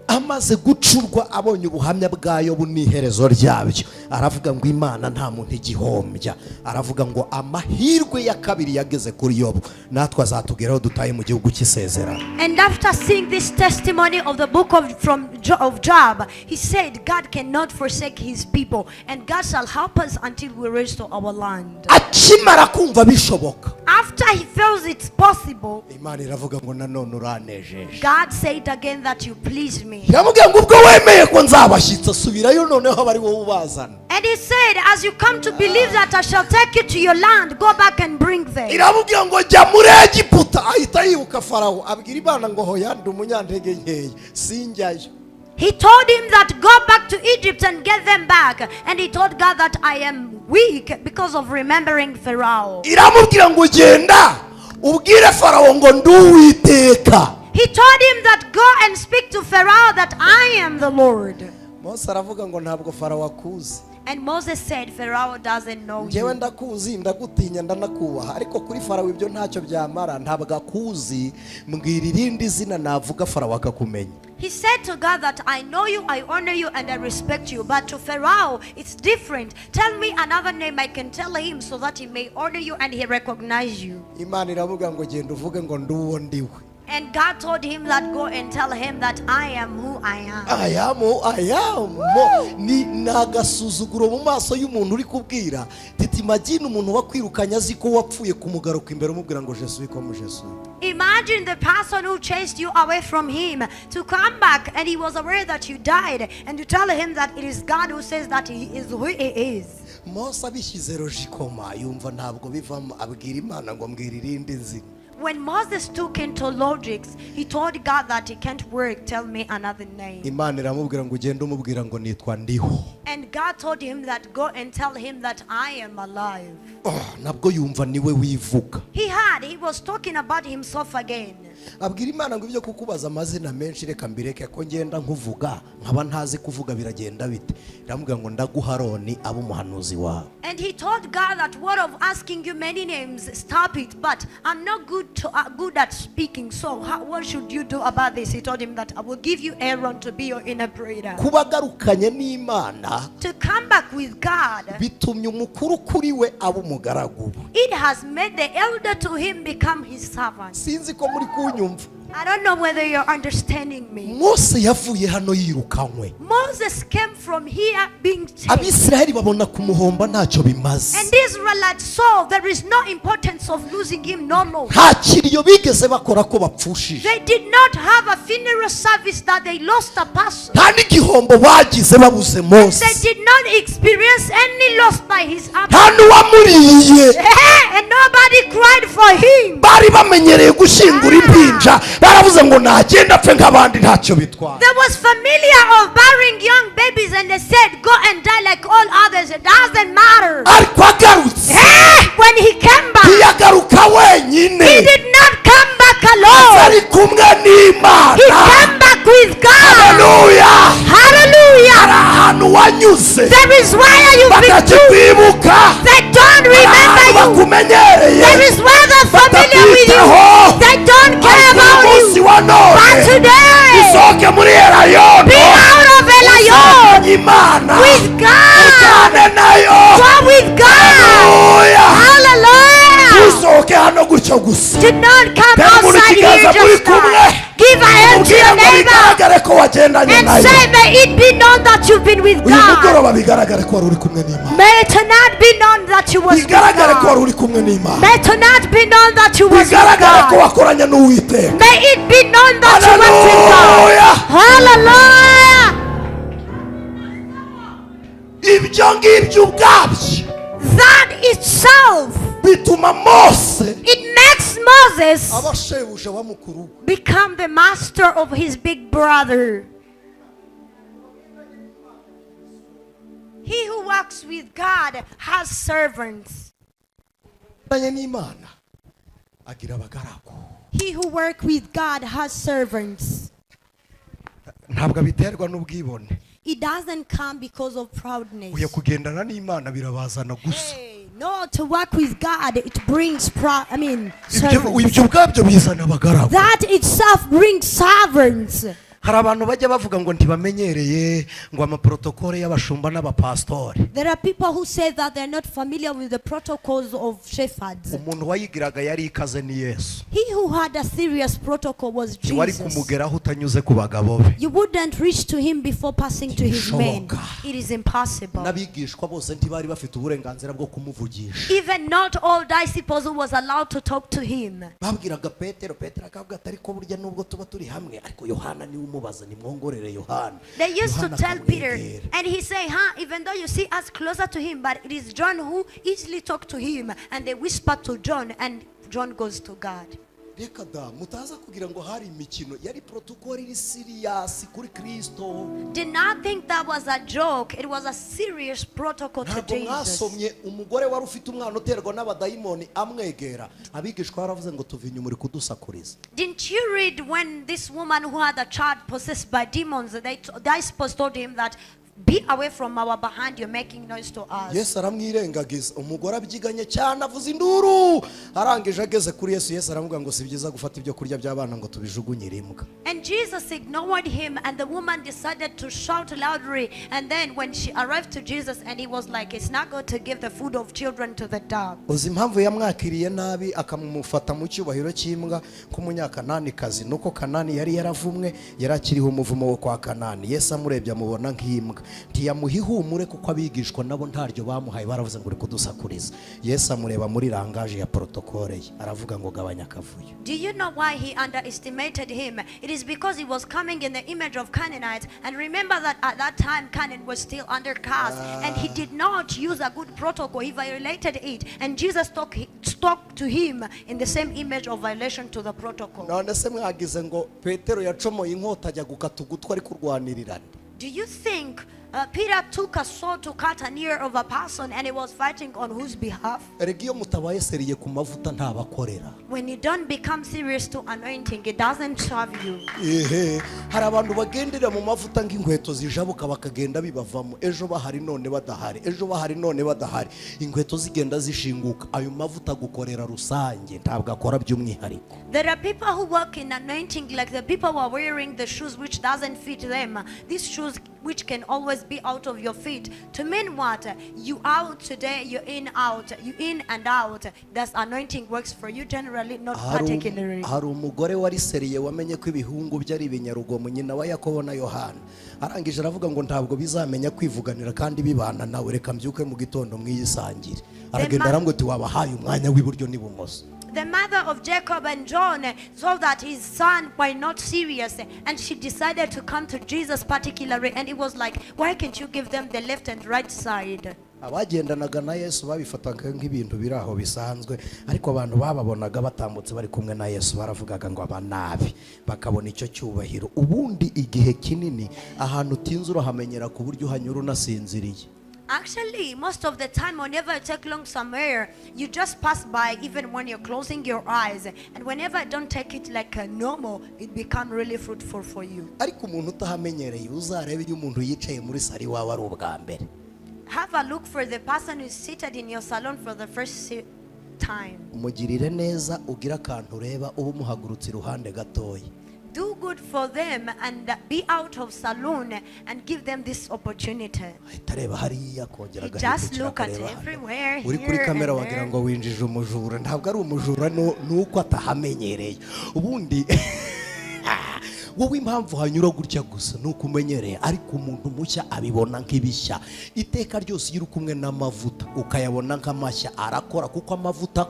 Amaze gucurwa abonye ubuhamya bwa Yobu n'iherezo ryabyo, aravuga ngo Imana nta muntu igihombya. Aravuga ngo amahirwe ya kabiri yageze kuri Yobu, natwe azatugeraho dutaye mu gihugu cy'isezerano. And after seeing this testimony of the book of Job, he said God cannot forsake his people, and God shall help us until we restore our land. Akimara kumva bishoboka, after he feels it's possible, Imana iravuga ngo nanone uranejeje. God said again that you please me. Yamubwiye ngo ubwo wemeye ko nzabashyitsa subirayo noneho abari wowe ubazana. And he said, as you come to believe that I shall take you to your land, go back and bring them. Iramubwiye ngo jya muri Egiputa. Ahita yibuka Farawo, abwira Imana ngo hoya ndi umunyantege nkeya sinjyayo. He told him that go back to Egypt and get them back. And he told God that I am weak because of remembering Pharaoh. Iramubwira ngo genda ubwire Farawo ngo ndi Uwiteka. He told him that go and speak to Pharaoh that I am the Lord. Mose aravuga ngo ntabwo Farawo akuzi. And Moses said, Pharaoh doesn't know Njyewe you. ndakuzi, ndagutinya, ndanakubaha, ariko kuri Farawo ibyo ntacyo byamara. Ntabwo akuzi, mbwira irindi zina navuga Farawo akakumenya. He said to God that I know you, I honor you, and I respect you. But to Pharaoh, it's different. Tell me another name I can tell him so that he may honor you and he recognize you. Imana iravuga ngo genda uvuge ngo ndi uwo ndiwe. And God told him that go and tell him that I am who I am. I am. Ni nagasuzuguro mu maso y'umuntu uri kubwira. Titi imagine umuntu wakwirukanya azi ko wapfuye kumugaruka imbere umubwira ngo Je suis comme je suis. Imagine the person who chased you away from him to come back, and he was aware that you died, and you tell him that it is God who says that he is who he is. Mose abishyize logikoma yumva ntabwo bivamo, abwira Imana ngo mbwira irindi nzina. When Moses took into logics, he told God that it can't work. Tell me another name. Imana iramubwira ngo ugende umubwira ngo nitwa ndiho. And God told him that go and tell him that I am alive. Nabwo yumva niwe wivuga. He was talking about himself again. Abwira Imana ngo ibyo kukubaza amazina menshi reka mbireke ko ngenda nkuvuga nkaba ntazi kuvuga biragenda bite. Iramubwira ngo ndaguha Aroni aba umuhanuzi wawe. And he told God that word of asking you many names, stop it, but I'm not good at speaking, so what should you do about this? He told him that I will give you Aaron to be your interpreter. Kubagarukanye n'Imana, to come back with God, bitumye umukuru kuri we aba umugaragu. it has made the elder to him become his servant. Sinzi ko muri kunyumva. I don't know whether you're understanding me. Mose yavuye hano yirukanywe, Moses came from here being chased. Abisiraheli babona kumuhomba ntacyo bimaze, And the Israelites saw there is no importance of losing him no more. nta kiriyo bigeze bakora ko bapfushije, They did not have a funeral service that they lost a person. nta n'igihombo bagize babuze They Mose, did not experience any loss by his nta absence. n'uwamuriye. And nobody cried for him. Bari bamenyereye gushingura impinja, baravuze ngo nagenda apfe nk'abandi ntacyo bitwara. They was familiar of burying young babies and they said go and die like all others. It doesn't matter. Ariko agarutse When he came back, ntiyagaruka wenyine, he did not come back alone. ari kumwe He n'Imana. came back with God. Haleluya! Hari Hallelujah. ahantu wanyuze There is where you've been to. batakikwibuka, They don't hari remember ahantu you. bakumenyereye There is where they're familiar with you. batakwitaho. They don't care Ariko about umunsi you. wa But none today, usohoke muri Elayono, be out of Elayon uzamenya Imana, with God. ujyane nayo. Go with God. Haleluya! Hallelujah. Usohoke hano gutyo gusa, Do not come Tell umuntu outside here ikiganza muri just kumwe, now. Give a hand to ubwire your ngo neighbor bigaragare ko wagendanye and nayo. say, may it be known that you've been with Uyu God. mugoroba bigaragare ko wari uri kumwe n'Imana, May it not be known that you was with bigaragare ko wari God. uri kumwe n'Imana, May it not be known that you was with bigaragare ko God. wakoranye n'Uwiteka. May it be known that you was with God. Haleluya! Hallelujah. Ibyo ngibyo ubwabyo That itself, bituma Mose it makes Moses aba shebuja wa mukuru we. become the master of his big brother. He who works with God has servants. Anye n'Imana agira abagaragu. He who works with God has servants. Ntabwo biterwa n'ubwibone. It doesn't come because of proudness. Uye kugendana n'Imana birabazana gusa. Hey, no, to work with God, it brings Ibyo servants. ubwabyo bizana abagaragu. That itself brings servants. Hari abantu bajya bavuga ngo ntibamenyereye ngo amaprotokole y'abashumba n'abapastori. There are people who say that they're not familiar with the protocols of shepherds. Umuntu wayigiraga yari ikaze ni Yesu. He who had a serious protocol was Ntiwari Jesus. kumugeraho utanyuze ku bagabo be. You wouldn't reach to him before passing to his men. Ntibishoboka. It is impossible. N'abigishwa bose ntibari bafite uburenganzira bwo kumuvugisha. Even not all disciples who was allowed to talk to him. Babwiraga Petero akavuga ati ariko burya nubwo tuba turi hamwe ariko Yohana niwe umubaza nimwongorere Yohana. They used to Yohana tell Peter, akamwegera. and he say, even though you see us closer to him, but it is John who easily talk to him, and they whisper to John, and John goes to God. Reka da mutaza kugira ngo hari imikino yari protokole iri serious kuri Kristo. Did not think that was a joke. It was a serious protocol to Ntabwo Jesus. mwasomye umugore wari ufite umwana uterwa n'abadayimoni amwegera, abigishwa baravuze ngo tuva inyuma uri kudusakuriza. Didn't you read when this woman who had a child possessed by demons, the disciples told him that, be away from our behind, you're making noise to us. Yesu aramwirengagiza, umugore abyiganye cyane avuza induru, arangije ageze kuri Yesu, Yesu aravuga ngo si byiza gufata ibyo kurya by'abana ngo tubijugunyire imbwa. And Jesus ignored him, and the woman decided to shout loudly. And then when she arrived to Jesus, and he was like, it's not good to give the food of children to the dog. Uzi impamvu yamwakiriye nabi akamufata mu cyubahiro cy'imbwa k'umunyakananikazi nuko Kanani yari yaravumwe, yari akiriho umuvumo wo kwa Kanani. Yesu amurebye amubona nk'imbwa, ntiyamuha ihumure kuko abigishwa nabo ntaryo bamuhaye, baravuze ngo uri kudusakuriza. Yesu amureba muri rangaje ya protokole ye, aravuga ngo gabanya akavuyo. Do you know why he underestimated him? It is because he was coming in the image of Canaanites. And remember that at that time Canaan was still under curse, and he did not use a good protocol. He violated it, and Jesus talked to him in the same image of violation to the protocol. None se mwagize ngo Petero yacomoye inkota ajya gukata ugutwi ari kurwanirirana? Do you think Peter took a sword to cut an ear of a person and he was fighting on whose behalf? Erega iyo mutabaye seriye ku mavuta ntabakorera. When you don't become serious to anointing, it doesn't serve you. Ehe, hari abantu bagendera mu mavuta nk'inkweto zijabuka bakagenda bibavamo, ejo bahari none badahari, ejo bahari none badahari, inkweto zigenda zishinguka. Ayo mavuta gukorera rusange ntabwo akora by'umwihariko. There are people who work in anointing like the people who are wearing the shoes which doesn't fit them. These shoes which can always be out of your feet. To mean what? You out today, you're in, out. You in and out. That's anointing works for you generally, not particularly. hari umugore wari seriye wamenye ko ibihungu bye ari ibinyarugomo, nyina wa Yakobo na Yohana arangije aravuga ngo ntabwo bizamenya kwivuganira kandi bibana nawe, reka mbyuke mu gitondo mwiyisangire. Aragenda aramwe ati wabahaye umwanya w'iburyo n'ibumoso. The mother of Jacob and John saw that his son were not serious, and she decided to come to Jesus particularly, and it was like, why can't you give them the left and right side? Abagendanaga na Yesu babifataga nk'ibintu biri aho bisanzwe, ariko abantu bababonaga batambutse bari kumwe na Yesu baravugaga ngo abanabi, bakabona icyo cyubahiro. Ubundi igihe kinini ahantu utinze urahamenyera ku buryo uhanyura unasinziriye. Actually, most of the time, whenever you take long somewhere, you just pass by even when you're closing your eyes. And whenever I don't take it like a normal, it becomes really fruitful for you. Ariko umuntu utahamenyereye uzarebe iyo umuntu yicaye muri sari wawe ari ubwa mbere. Have a look for the person who's seated in your salon for the first time. Umugirire neza, ugira akantu ureba uba umuhagurutse iruhande gatoya. Do good for them and be out of saloon and give them this opportunity. Just look at everywhere, uri kuri kamera wagira ngo winjije umujura, ntabwo ari umujura nuko atahamenyereye. Ubundi wowe impamvu hanyura gutya gusa nuko umenyereye, ariko umuntu mushya abibona nk'ibishya. Iteka ryose iyo uri kumwe n'amavuta ukayabona nk'amashya arakora, kuko amavuta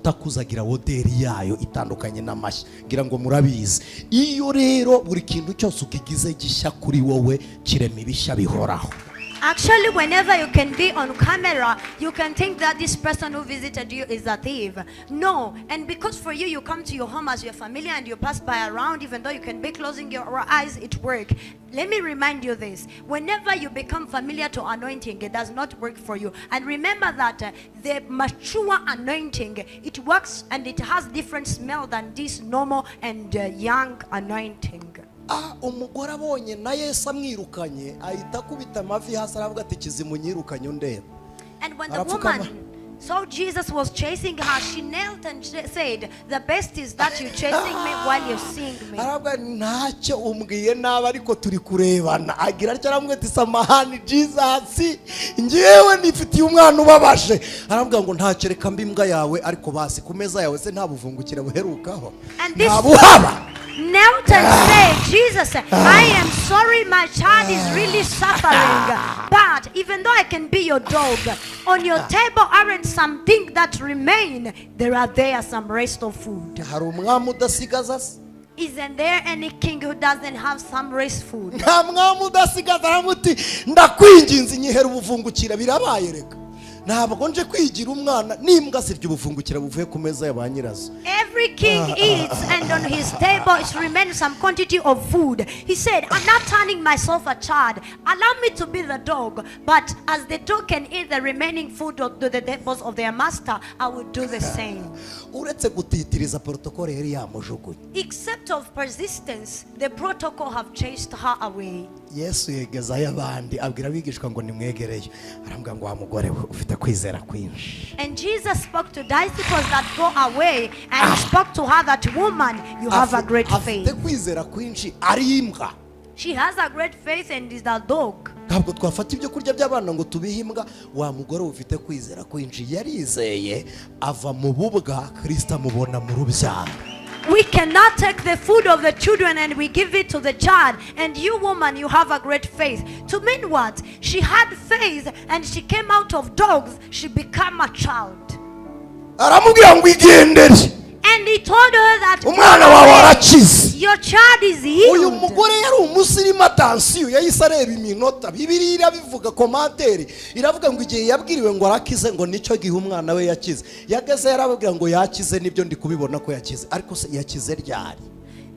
akuze agira oderi yayo itandukanye n'amashya, ngira ngo murabizi. Iyo rero buri kintu cyose ukigize gishya kuri wowe kirema ibishya bihoraho. Actually, whenever you can be on camera, you can think that this person who visited you is a thief. No, and because for you, you come to your home as your family and you pass by around, even though you can be closing your eyes, it works. Let me remind you this. Whenever you become familiar to anointing, it does not work for you. And remember that the mature anointing, it works and it has different smell than this normal and young anointing. Umugore abonye na Yesu amwirukanye ahita kubita amavi hasi aravuga ati kizimu nyirukanye undeba. And when the woman saw Jesus was chasing her, she knelt and said, the best is that you're chasing me while you're seeing me. Aravuga ntacyo umbwiye nabi ariko turi kurebana. Agira ati aramwe ati samahani Jesus, ngewe nifitiye umwana ubabashe. Aravuga ngo ntacyo reka mbimbwa yawe ariko basi kumeza yawe se nta buvungukira buherukaho. Ntabuhaba. Knelt and said, Jesus, I am sorry my child is really suffering, but even though I can be your dog, on your table aren't something that remain, there some rest of food. Isn't there any king who doesn't have some rest food? Ntabwo nje kwigira umwana nimbwa sirya ubuvungukira buvuye ku meza ya ba nyirazo. Every king eats and on his table it remains some quantity of food. He said, I'm not turning myself a child. Allow me to be the dog, but as the dog can eat the remaining food to the tables of their master, I would do the same. Uretse gutitiriza protocol yari yamujugunye. Except of persistence, the protocol have chased her away. Yesu yegeza y'abandi abwira abigishwa ngo nimwegereye. Arambwira ngo wa mugore ufite kwizera kwinshi. And Jesus spoke to disciples that go away and he spoke to her that woman, you have a great faith. Afite kwizera kwinshi ari imbwa. She has a great faith and is a dog. Ntabwo twafata ibyo kurya by'abana ngo tubihimbwa. Wa mugore ufite kwizera kwinshi yarizeye ava mu bubwa Kristo amubona mu rubyaro. We cannot take the food of the children and we give it to the child. And you woman, you have a great faith. To mean what? She had faith and she came out of dogs. She became a child. Aramubwira ngo igendere. And he told her that umwana wawe arakize. Your child is healed. Uyu mugore yari umusirimu atansiyo yahise areba iminota. Bibiliya irabivuga komantere iravuga ngo igihe yabwiriwe ngo arakize ngo nicyo gihe umwana we yakize. Yageze yarababwira ngo yakize nibyo ndi kubibona ko yakize ariko se yakize ryari?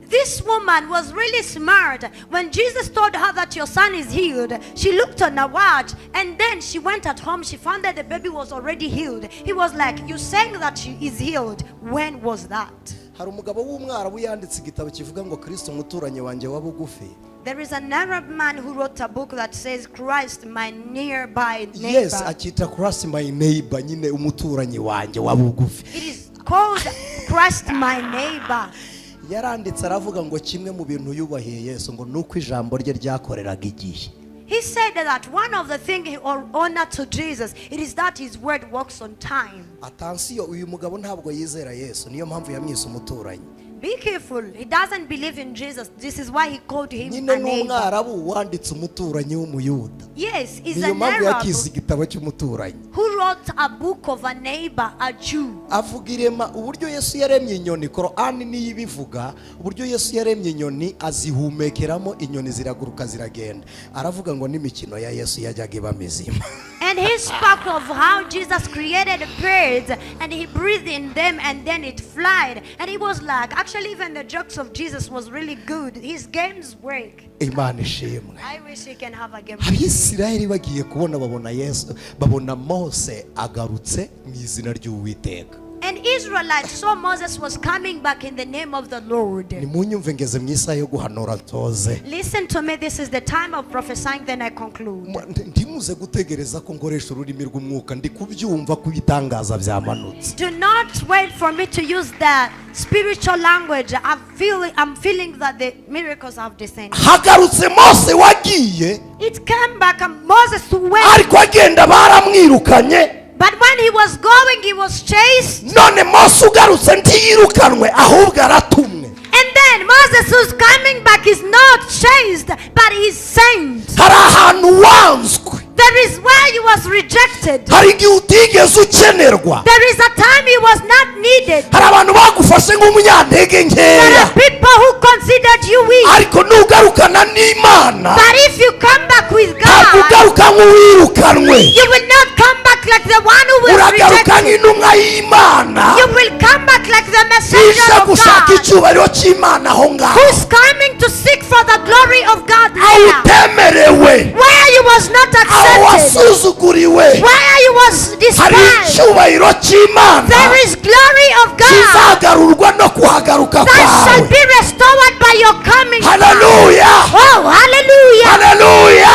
This woman was really smart. When Jesus told her that your son is healed, she looked on her watch and then she went at home. She found that the baby was already healed. He was like, you saying that she is healed. When was that? Hari umugabo w'umwarabu yanditse igitabo kivuga ngo Kristo umuturanye wanjye wa bugufi. There is an Arab man who wrote a book that says Christ my nearby neighbor. Yes, akita Christ my neighbor, nyine umuturanyi wanjye wa bugufi. It is called Christ my neighbor. Yaranditse aravuga ngo kimwe mu bintu yubahiye Yesu ngo nuko ijambo rye ryakoreraga igihe. He said that one of the things he honored to Jesus, it is that his word works on time. Atansiyo, uyu mugabo ntabwo yizera Yesu, niyo mpamvu yamwise umuturanyi. Be careful. He doesn't believe in Jesus. This is why he called him Nyine a neighbor. n'umwarabu wanditse umuturanyi w'umuyuda. Yes, he's Niyo a mpamvu neighbor yakise igitabo cy'umuturanyi. who wrote a book of a neighbor, a Jew. Avuga irema uburyo Yesu yaremye inyoni. Korani niyo ibivuga uburyo Yesu yaremye inyoni, azihumekeramo inyoni ziraguruka ziragenda. Aravuga ngo n'imikino ya Yesu yajyaga iba mizima. And he spoke of how Jesus created birds and he breathed in them and then it flied. And he was like, actually even the jokes of Jesus was really good. His games work. Imana ishimwe. I wish he can have a game. Abisirayeli bagiye kubona babona Yesu, babona Mose agarutse mu izina ry'Uwiteka. And Israelites saw Moses was coming back in the name of the Lord. Nimunyumve ngeze mu isaha yo guhanura ntoze. Listen to me, this is the time of prophesying, then I conclude. Ndimuze gutegereza ko ngoresha ururimi rw'umwuka, ndi kubyumva ku bitangaza byamanutse. Do not wait for me to use the spiritual language. I'm feeling that the miracles have descended. Hagarutse Mose wagiye, It came back and Moses went. ariko agenda baramwirukanye. But when he was going, he was chased. None Mose ugarutse ntiyirukanwe, ahubwo aratumwe. And then Moses who's coming back is not chased, but he's sent. Hari ahantu wanzwe, There is where he was rejected. hari igihe utigeze ukenerwa. There is a time he was not needed. Hari abantu bagufashe nk'umunyantege There nkeya, are people who considered you weak. ariko nugarukana n'Imana But if you come back with ntabwo God, ugaruka nk'uwirukanwe, you will not come back like the one who was uragaruka rejected. nk'intumwa y'Imana You will come back like the messenger ije of gushaka God, icyubahiro cy'Imana aho ngaho, who's coming to seek for the glory of God aho there, utemerewe, where you was not aho accepted, wasuzuguriwe. where you was Hari despised. icyubahiro cy'Imana There is glory of God kizagarurwa no kuhagaruka that shall kwawe. be restored by your coming. Haleluya, Oh, hallelujah! haleluya.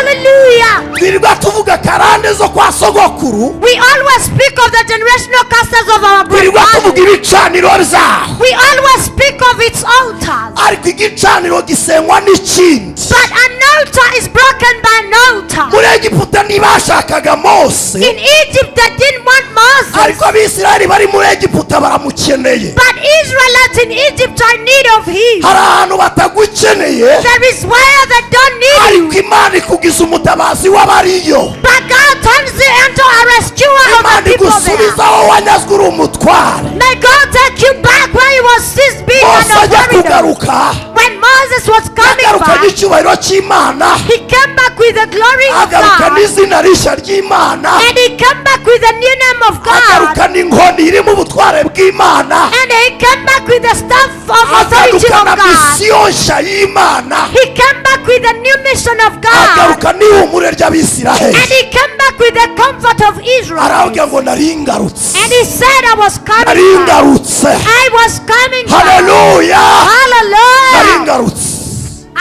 Hallelujah! Twirirwa tuvuga karande zo kwa sogokuru, We always speak of the generational castles of our twirirwa tuvuga grandfathers. ibicaniro byaho, We always speak of its altars. ariko igicaniro gisenywa n'ikindi. But an altar is broken by an altar. Muri Egiputa ntibashakaga Mose, In Egypt, they didn't want Moses. ariko Abisirayeli bari muri Egiputa baramukeneye. But Israelites in Egypt are in need of him. Hari ahantu batagukeneye, There is where they don't need ariko you. Imana ikugiza umutabazi w'abariyo. But God turns you into a rescuer of Imana the people there. igusubiza aho wanyazwe uri umutware. May God take you back where he was seized being Mose an ajya authority. kugaruka, When Moses was coming agaruka back, n'icyubahiro cy'Imana, he came back with the glory of agaruka God. n'izina rishya ry'Imana, And he came back with the new name of God. agaruka n'inkoni irimo ubutware bw'Imana, And he came back with the staff of authority agaruka of na God. misiyo nshya y'Imana, He came back with the new mission of God. agaruka n'ihumure ry'Abisiraheli. And he came back with the comfort of Israel. Aravuga ngo nari ngarutse, And he said, I was nari coming back. ngarutse. I was coming back. Haleluya, nari Hallelujah. ngarutse.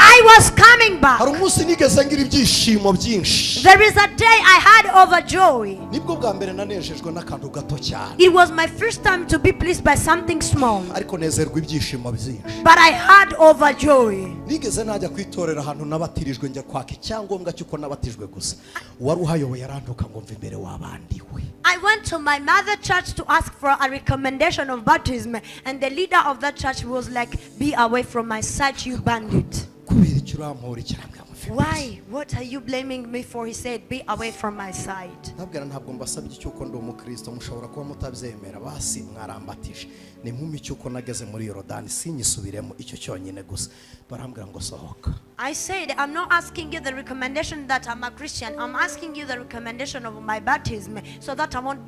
I was coming back. Hari umunsi nigeze ngira ibyishimo byinshi, There is a day I had overjoy. nibwo bwa mbere nanejejwe n'akantu gato cyane, It was my first time to be pleased by something small. ariko nezerwa ibyishimo byinshi. But I had overjoy. Nigeze najya kwitorera ahantu nabatirijwe, njya kwaka icyangombwa cy'uko nabatijwe gusa, uwari uhayoboye arantuka ngo mve imbere w'abandiwe. I went to my mother church to ask for a recommendation of baptism, and the leader of that church was like, "Be away from my sight, you bandit." Kubera icyo urampora ikirambwa mufi. Why? What are you blaming me for? He said, "Be away from my sight." Ntabwira ntabwo mbasabye cyuko ndi umukristo, mushobora kuba mutabyemera, basi mwarambatije. Ni nkumi cyuko nageze muri Yorodani sinyisubiremo, icyo cyonyine gusa. Barambwira ngo sohoka. I said, I'm not asking you the recommendation that I'm a Christian. I'm asking you the recommendation of my baptism so that I won't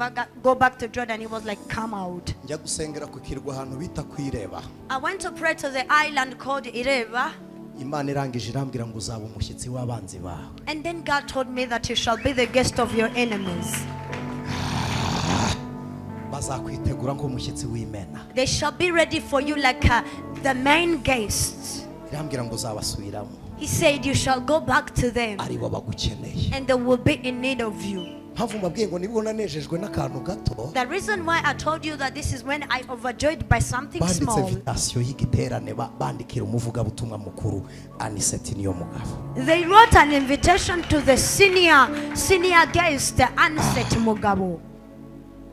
go back to Jordan. He was like, "Come out." Njya gusengera ku kirwa ahantu bita kwireba. I went to pray to the island called Ireva. Imana irangije irambwira ngo uzaba umushyitsi w'abanzi bawe. And then God told me that you shall be the guest of your enemies. Bazakwitegura nk'umushyitsi w'Imena. They shall be ready for you like the main guests. Irambwira ngo uzabasubiramo, He said you shall go back to them ari bo bagukeneye. and they will be in need of you. mpamvu mbabwiye ngo nibwo nanejejwe n'akantu gato. The reason why I told you that this is when I overjoyed by something Banditse small. invitation y'igiterane bandikira umuvugabutumwa mukuru Anisette Niyomugabo. They wrote an invitation to the senior guest, Anisette Mugabo.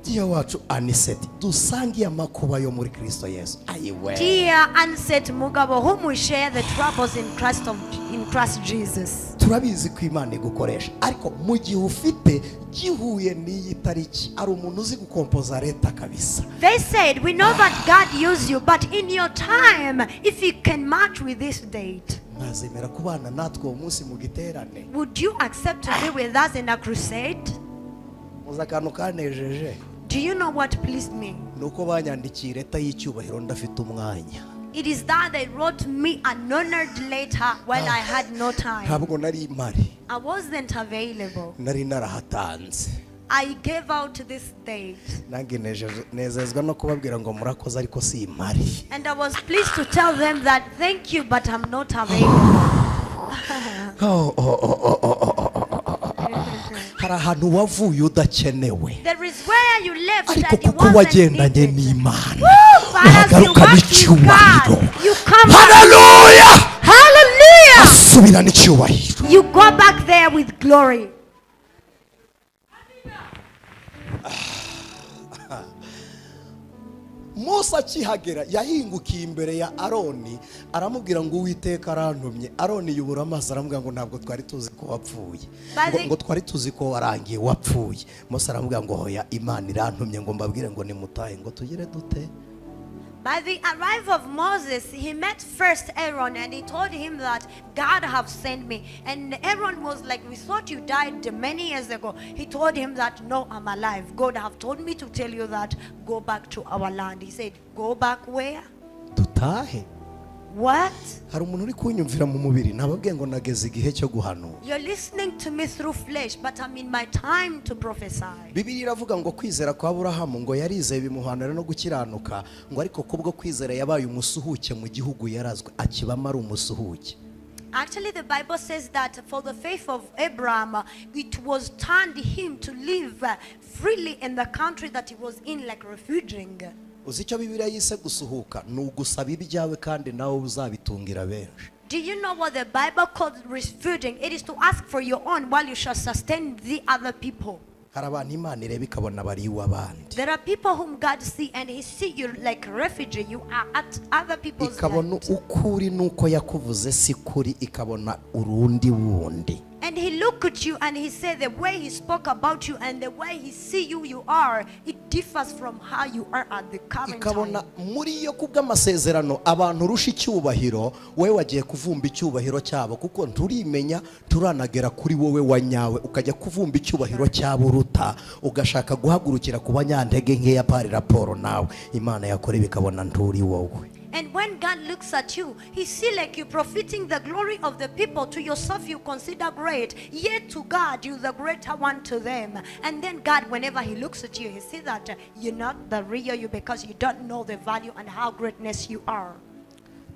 Diya wacu Anisette, dusangiye amakuba yo muri Kristo Yesu. Ayiwe. Dear Anisette Mugabo, whom we share the troubles in Christ Jesus. Turabizi ko Imana igukoresha, ariko mu gihe ufite gihuye n'iyi tariki ari umuntu uzi gukompoza leta kabisa. They said, we know that God used you, but in your time, if you can match with this date, Mwazemera kubana natwe uwo munsi mu giterane. would you accept to be with us in a crusade? Muza akantu kanejeje. Do you know what pleased me? Nuko banyandikiye leta y'icyubahiro ndafite umwanya. It is that they wrote me an honored letter when I had no time. Ntabwo nari mpari. I wasn't available. Nari narahatanze. I gave out this date. Nange nezezwa no kubabwira ngo murakoze ariko si impari. And I was pleased to tell them that thank you, but I'm not available. Hari ahantu wavuye udakenewe. There is where you left Ariko and you kuko wasn't wagendanye needed. n'Imana. But as you Uragaruka walk with n'icyubahiro. God, you come back. Haleluya! Hallelujah! Asubira n'icyubahiro. You go back there with glory. Mose akihagera yahingukiye imbere ya Aroni aramubwira ngo Uwiteka arantumye. Aroni yubura amaso aramubwira ngo ntabwo twari tuzi ko wapfuye. Ngo twari tuzi ko warangiye wapfuye. Mose aramubwira ngo hoya Imana irantumye ngo mbabwire ngo nimutahe ngo tugire dute. By the arrival of Moses, he met first Aaron and he told him that God have sent me. And Aaron was like, we thought you died many years ago. He told him that, no, I'm alive. God have told me to tell you that, go back to our land. He said, go back where? Dutahe. What? Hari umuntu uri kunyumvira mu mubiri nababwiye ngo nageze igihe cyo guhanura. You're listening to me through flesh, but I'm in my time to prophesy. Bibiliya iravuga ngo kwizera kwa Aburahamu ngo yarizeye bimuhanira no gukiranuka ngo ariko kubwo kwizera yabaye umusuhuke mu gihugu yarazwe akibama ari umusuhuke. Actually, the Bible says that for the faith of Abraham, it was turned him to live freely in the country that he was in, like refuging. Uzi icyo Bibiliya yise gusuhuka ni ugusaba ibyawe kandi nawe uzabitungira benshi. Do you know what the Bible calls refuging? It is to ask for your own while you shall sustain the other people. Hari abantu Imana ireba ikabona bari iw'abandi. There are people whom God see and he see you like a refugee. You are at other people's Ikabona land. ukuri nuko yakuvuze si kuri ikabona urundi wundi. And he look at you and he said the way he spoke about you and the way he see you are, it differs from how you are at the current Ikabona time. muri yo kubw'amasezerano abantu rusha icyubahiro wewe wagiye kuvumba icyubahiro cyabo kuko nturimenya turanagera kuri wowe wanyawe ukajya kuvumba icyubahiro cyabo uruta ugashaka guhagurukira ku banyantege nkeya pari raporo nawe Imana yakora bikabona nturi wowe. And when God looks at you, he see like you profiting the glory of the people. To yourself you consider great, yet to God you the greater one to them. And then God, whenever he looks at you, he see that you're not the real you because you don't know the value and how greatness you are.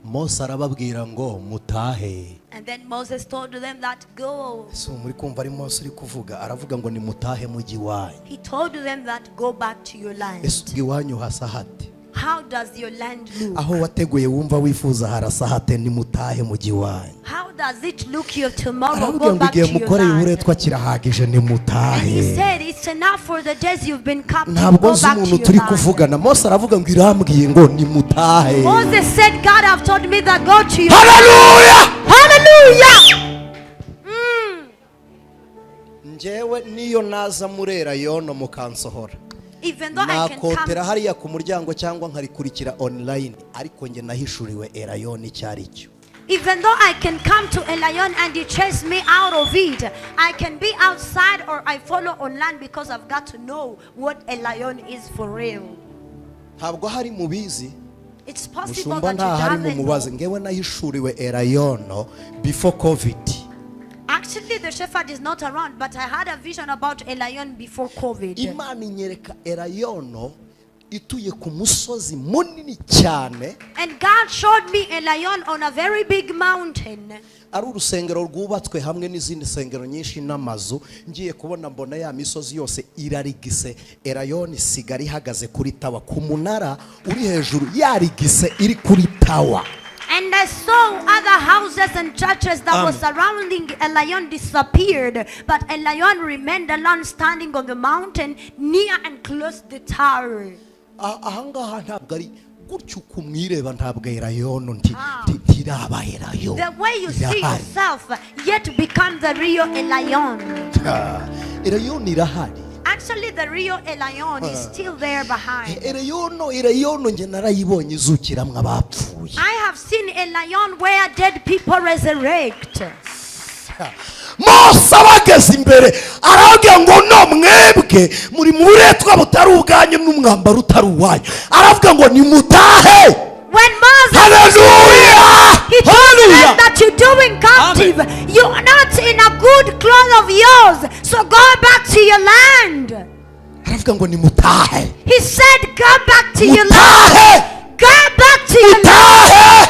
Mose arababwira ngo mutahe. And then Moses told them that go. So muri kumva ari Mose uri kuvuga aravuga ngo ni mutahe mugi wanyu. He told them that go back to your land. Ese iwanyu hasa hate? How does your land look? Aho wateguye wumva wifuza harasa hate ni mutahe mugi wanyu. How does it look your tomorrow? Aravuga Go ngo back to igihe your mukoreye land. uburetwa kirahagije ni And he mutahe. said it's enough for the days you've been captive. Ntabwo Go nzi back to umuntu your turi land. kuvugana. Mose aravuga ngo irambwiye ngo ni mutahe. Moses said, God have told me that go to your Hallelujah! Hallelujah! Njyewe niyo naza murera yono mukansohora. Even though I can Nakotera come, hariya ku muryango cyangwa nkarikurikira online ariko nge nahishuriwe Erayoni cyari cyo. even though I can come to Elion and he chase me out of it, I can be outside or I follow online because I've got to know what Elion is for real. Ntabwo hari mubizi. It's possible Mushumba that nta hari you doesn't mumubaze know. ngewe nahishuriwe Erayono before COVID. Actually, the shepherd is not around, but I had a vision about Elion before COVID. Imana inyereka Erayono ituye ku musozi munini cyane. And God showed me a lion on a very big mountain. Ari urusengero rwubatswe hamwe n'izindi sengero nyinshi n'amazu. Ngiye kubona mbona ya misozi yose irarigise, lion isigara ihagaze kuri tawa ku munara uri hejuru yarigise iri kuri tawa. And I saw other houses and churches that was surrounding a lion disappeared, but a lion remained alone standing on the mountain near and close the tower. Ahangaha ntabwo ari gutyo kumwireba, ntabwo lion ntiraba lion. The way you see yourself yet become the real lion. Lion irahari. Actually, the real lion is still there behind. Lion nge narayibonye izukiramwe abapfuye. I have seen a lion where dead people resurrect. Mose abageze imbere aravuga ngo no mwebwe muri muretwa butari ubwanyu n'umwambaro utari uwanyu, aravuga ngo nimutahe. When Moses Hallelujah! he told them that you're doing captive, you're not in a good cloth of yours, so go back to your land. Aravuga ngo nimutahe. He said, go back to your land. Go back to your land.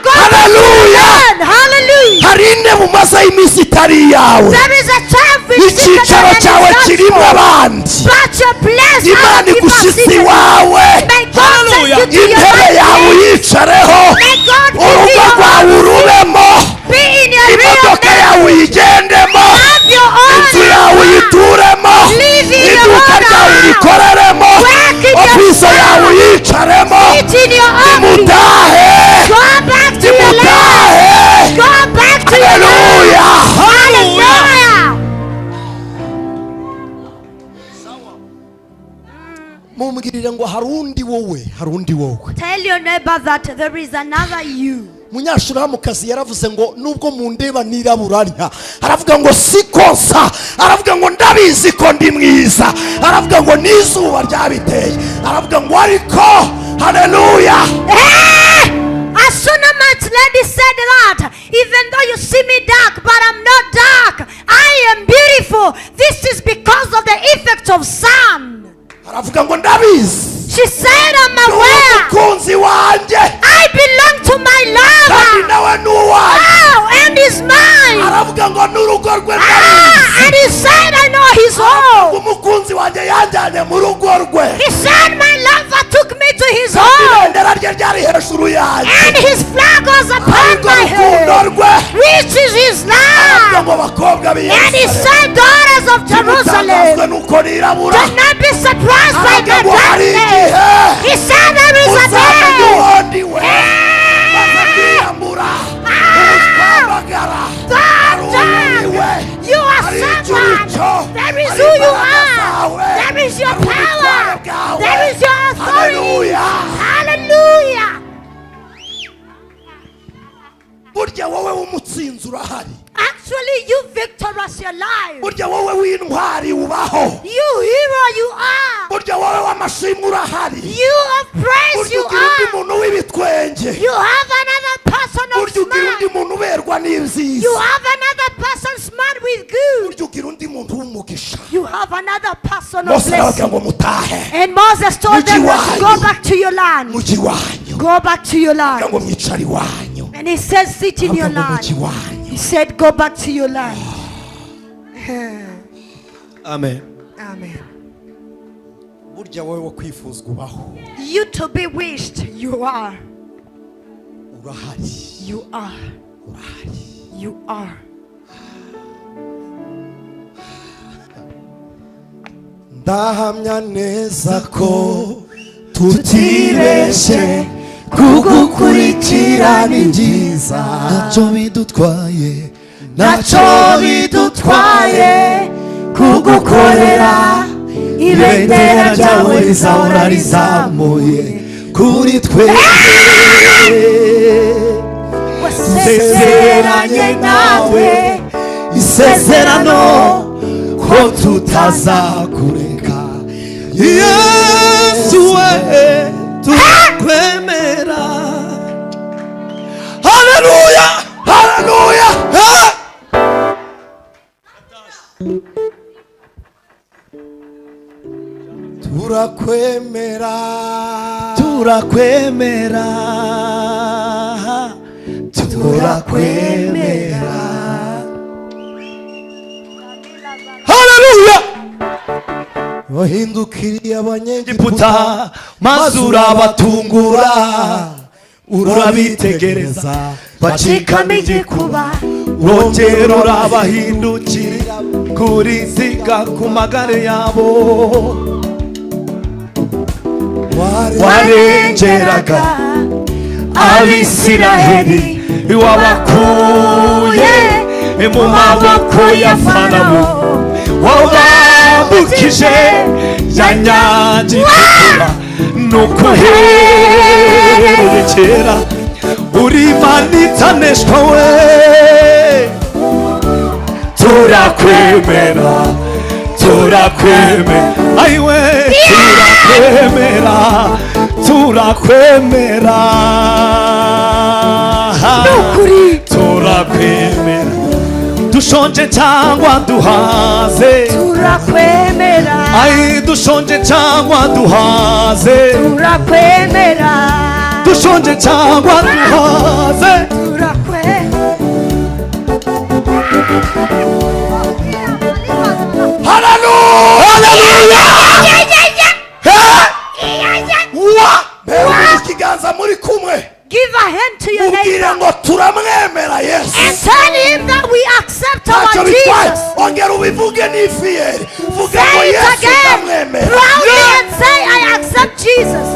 Go Hallelujah! Hallelujah! Harine mu masa y'imisi itari yawe. There is a time Icyicaro cyawe kirimo abandi. but your place Imana igushyitsi wawe. Hallelujah! Intebe yawe uyicareho. Urugo rwawe urubemo. Imodoka yawe uyigendemo. Inzu yawe uyituremo. Iduka ryawe urikoreremo. Ofisi yawe uyicaremo. Nimutahe. Go back to your land. Go back to your land. Hallelujah. Mumugirire ngo harundi wowe, harundi wowe. Tell your neighbor that there is another you. Munyashuramukazi yaravuze ngo nubwo mundeba niraburanya, aravuga ngo sikonsa, aravuga ngo ndabizi ko ndi mwiza, aravuga ngo nizuba ryabiteye, aravuga ngo ariko hallelujah. A Shunammite lady said that even though you see me dark, but I'm not dark, I am beautiful. This is because of the effect of sun. Aravuga ngo ndabizi. She said, I'm aware. Umukunzi wanje. I belong to my lover. Kandi nawe nuwanje. Oh, and he's mine. Aravuga ngo n'urugo rwe ndabizi. And he said, I know his home. Umukunzi wanje yanjanye mu rugo rwe. He said, my lover took me to his home. Ibendera rye ryari hejuru yanjye. And his flag was upon my head. Which is his love. Aravuga ngo bakobwa b'Yerusalemu. And he said, daughters of Jerusalem, do not be surprised by the darkness. He said there is a day. You are someone. There is who you are. There is your power. There is your authority. Hallelujah. Burya wowe w'umutsinzi urahari. Actually, you victorious your life. Burya wowe w'intwari ubaho. You hero you are. Burya wowe w'amashimwe urahari. You of praise you Burya ugira undi are. muntu w'ibitwenge. You have another person of Burya ugira undi smart. muntu uberwa n'ibyiza. You have another person smart with good. Burya ugira undi muntu w'umugisha. You have another person of Mose aravuga blessing. ngo mutahe. And Moses told them that go Muji back to your land. Muji wanyu. Go back to your Aravuga land. ngo mwicare iwanyu. And he said, sit in your Aravuga ngo muji land. wanyu. He said, go back to your land. Amen. Amen. Burya wowe wo kwifuzwa ubaho. You to be wished, you are. Urahari. You are. Urahari. You are. Ndahamya neza ko tutibeshe kugukurikira ni byiza. Ntacyo bidutwaye kugukorera. Ibendera ryawe rizahora rizamuye kuri twe. Isezeranye nawe isezerano ko tutazakureka. Yesu we tukwemera. Haleluya, haleluya. urakwemera turakwemera turakwemera. haleluya wahindukiriye abanyegiputa Egiputa maze urabatungura urabitegereza bacikamo igikuba wongera urabahindukira kuriziga ku magare yabo warengeraga Abisiraheli wabakuye mu maboko ya Farawo wabambukije ya nyanja itukura nuko herekera uri Imana itaneshwa we turakwemera turakwemera ayiwe turakwemera turakwemera turakwemera dushonje cyangwa duhaze turakwemera ai dushonje cyangwa duhaze turakwemera dushonje cyangwa duhaze ikiganza muri kumwe Give a hand to your mubwire neighbor ngo turamwemera Yesu and tell him that we accept ntacyo our bitwaye Jesus. ongera ubivuge n'ifiyeri vuge ngo Say it Yesu again ndamwemera proudly and say, I accept Jesus.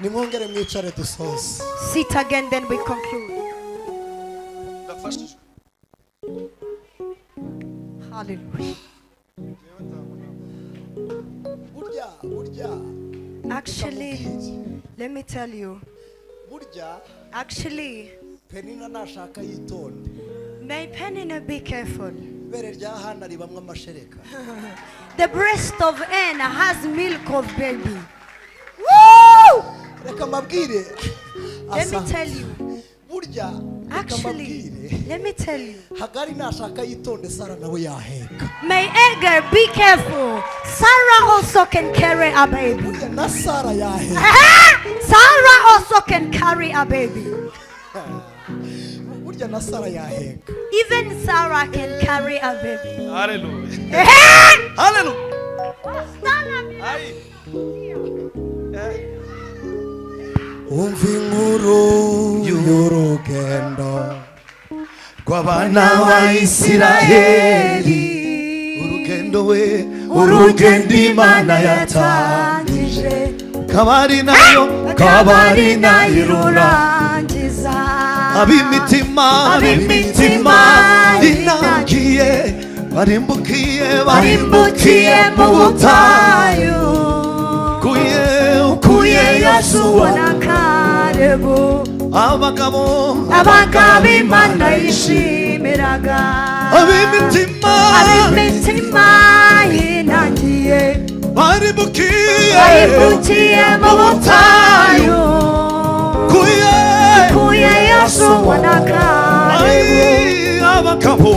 nimwongere mwicare dusoze. Sit again, then we conclude. Hallelujah. burya Actually, let me tell you, burya actually, Penina nashaka yitonde may Penina be careful. ibere rya Hana ribamwe amashereka. The breast of Anna has milk of baby. Reka mabwire Let me tell you, burya reka actually, mabwire let me tell you, Hagari nashaka yitonde Sara nawe yaheka. may Agar be careful. Sarah also can carry a baby. Burya na Sara yaheka. Sarah also can carry a baby. Burya na Sara yaheka. Even Sarah can carry a baby. haleluya haleluya ai Umva inkuru y'urugendo rw'abana ba Isiraheli urugendo we urugendo Imana yatangije kabari nayo Rurangiza. ab'imitima inangiye barimbukiye mu butayu ukuye Yosuwa na Kalebu. abagabo Imana yishimiraga. ab'imitima inangiye barimbukiye mu butayu. ukuye Yosuwa na Kalebu. abagabo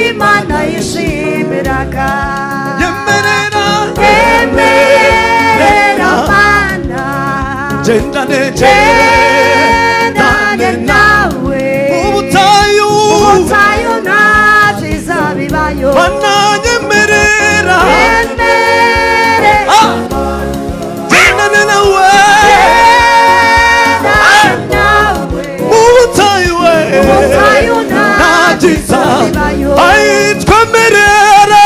Imana yishimiraga. yemerera Mana gendane nawe ubutayu nta byiza bibayo. bananyemerera gendane nawe ubutayu nta byiza twemerera